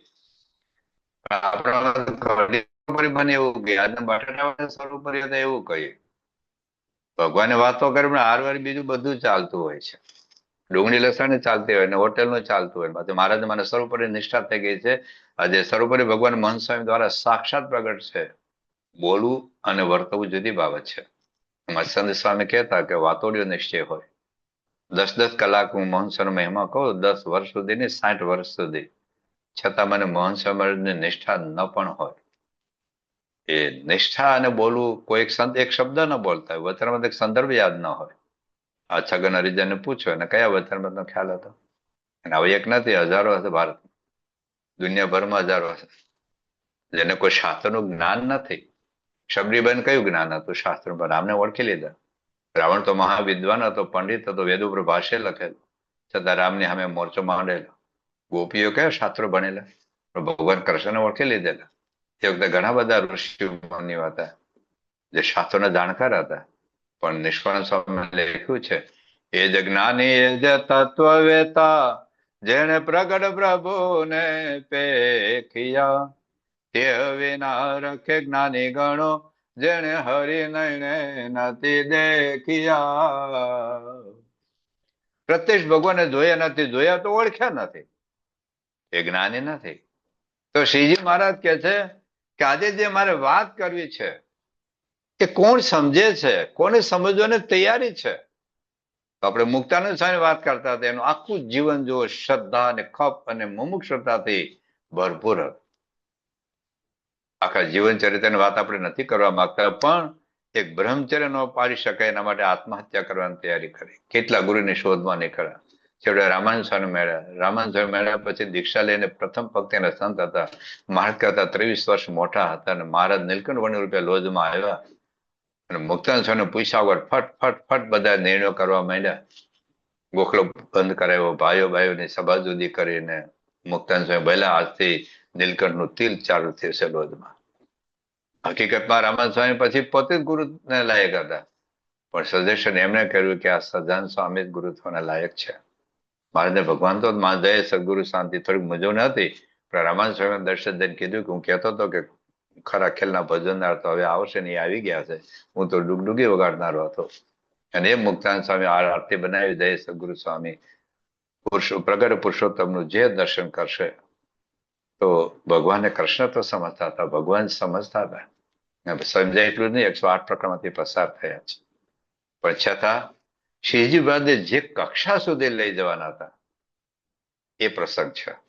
મને એવું કે આજના બટાટા સર્વોપરી હતા એવું કહીએ. ભગવાનની વાતો કરે પણ હારવાર બીજું બધું ચાલતું હોય છે. ડુંગળી લસણ ચાલતી હોય ને હોટેલનું ચાલતું હોય. પાછું મહારાજ મને સર્વોપરી નિષ્ઠા થઈ ગઈ છે. આજે સર્વોપરી ભગવાન મહંત સ્વામી દ્વારા સાક્ષાત પ્રગટ છે. બોલવું અને વર્તવું જુદી બાબત છે. મત્સ્યંદ સ્વામી કહેતા કે વાતોડિયો નિશ્ચય હોય. 10-10 કલાક હું મહંત સ્વામીનો મહિમા કહું, 10 વર્ષ સુધી નહીં, 60 વર્ષ સુધી, છતાં મને મહંત સ્વામીની નિષ્ઠા ન પણ હોય. એ નિષ્ઠા અને બોલવું, કોઈ એક શબ્દ ન બોલતા હોય, વચનમાં એક સંદર્ભ યાદ ન હોય. આ છગન હરિજનને પૂછો અને કયા વચનમાં ખ્યાલ હતો? અને હવે એક નથી, હજારો હશે ભારતમાં, દુનિયાભરમાં હજારો હશે, જેને કોઈ શાસ્ત્રનું જ્ઞાન નથી. શબરીબેન કયું જ્ઞાન હતું શાસ્ત્ર પર? રામને ઓળખી લીધા. રાવણ તો મહાવિદ્વાન હતો, પંડિત હતો, વેદ ઉપર ભાષ્ય લખેલું, છતાં રામની સામે મોરચો માંડેલો. ગોપીઓ કયા શાસ્ત્રો ભણેલા? ભગવાન કૃષ્ણને ઓળખી લીધેલા. એ વખતે ઘણા બધા ઋષિ મુનિઓ હતા જે શાસ્ત્રોના જાણકાર હતા, પણ નિષ્કાળ સ્વામી લખ્યું છે, એ જ જ્ઞાની એ જ તત્વવેતા, જેણે પ્રગટ પ્રભુને પેખિયા, તે વિના રખે જ્ઞાની ગણો, જેણે હરિ નયને નથી દેખિયા. પ્રત્યક્ષ ભગવાનને જોયા નથી, જોયા તો ઓળખ્યા નથી, એ જ્ઞાની નથી. તો શ્રીજી મહારાજ કહે છે કે આજે જે મારે વાત કરવી છે એ કોણ સમજે છે, કોને સમજવાની તૈયારી છે? તો આપણે મુક્તાનંદ સ્વામી વાત કરતા હતા, એનું આખું જીવન જો શ્રદ્ધા અને ખપ અને મુમુક્ષુતાથી ભરપૂર હતું. આખા જીવન ચરિત્રની વાત આપણે નથી કરવા માંગતા, પણ એક બ્રહ્મચર્ય ન પાડી શકાય એના માટે આત્મહત્યા કરવાની તૈયારી કરી. કેટલા ગુરુની શોધમાં નીકળ્યા, છેવટે રામાનંદ સ્વામી મળ્યા. રામાનંદ સ્વામી મળ્યા પછી દીક્ષા લઈને પ્રથમ પંક્તિના સંત હતા. મહારાજ કરતા 23 વર્ષ મોટા હતા અને મહારાજ નીલકંઠ વર્ણિ રૂપે લોજમાં આવ્યા અને મુક્તાનંદ સ્વામીને પૂછ્યા વગર ફટ ફટ ફટ બધા નિર્ણયો કરવા માંડ્યા. ગોખલો બંધ કરાવ્યો, ભાઈઓ ભાઈઓની સભા જુદી કરીને મુક્તાનંદ સ્વામી ભલે આજથી નીલકંઠનું તિલ ચાલુ થયું છે લોજમાં. હકીકતમાં રામાનંદ સ્વામી પછી પોતે જ ગુરુને લાયક હતા, પણ સજેશન એમણે કર્યું કે આ સહજાનંદ સ્વામી જ ગુરુ થવાના લાયક છે. મહારાજને ભગવાન તો જય સદગુરુ શાંતિ થોડીક મૂંઝવણ હતી, પણ રામાનંદ સ્વામી દર્શન દઈને કીધું કે હું કહેતો હતો કે ખરા ખેલના ભજનદાર તો હવે આવશે ને, એ આવી ગયા છે. હું તો ડુગડુગી વગાડનારો હતો. અને એ મુક્તાનંદ સ્વામી આરતી બનાવી, જય સદગુરુ સ્વામી પ્રગટ પુરુષોત્તમનું જે દર્શન કરશે તો ભગવાનને કૃષ્ણ તો સમજતા હતા, ભગવાન સમજતા હતા. સમજાય એટલું જ નહીં, 108 પ્રકરણમાંથી પસાર થયા છે. પણ છતાં શ્રીજી મહારાજને જે કક્ષા સુધી લઈ જવાના હતા એ પ્રસંગ છે.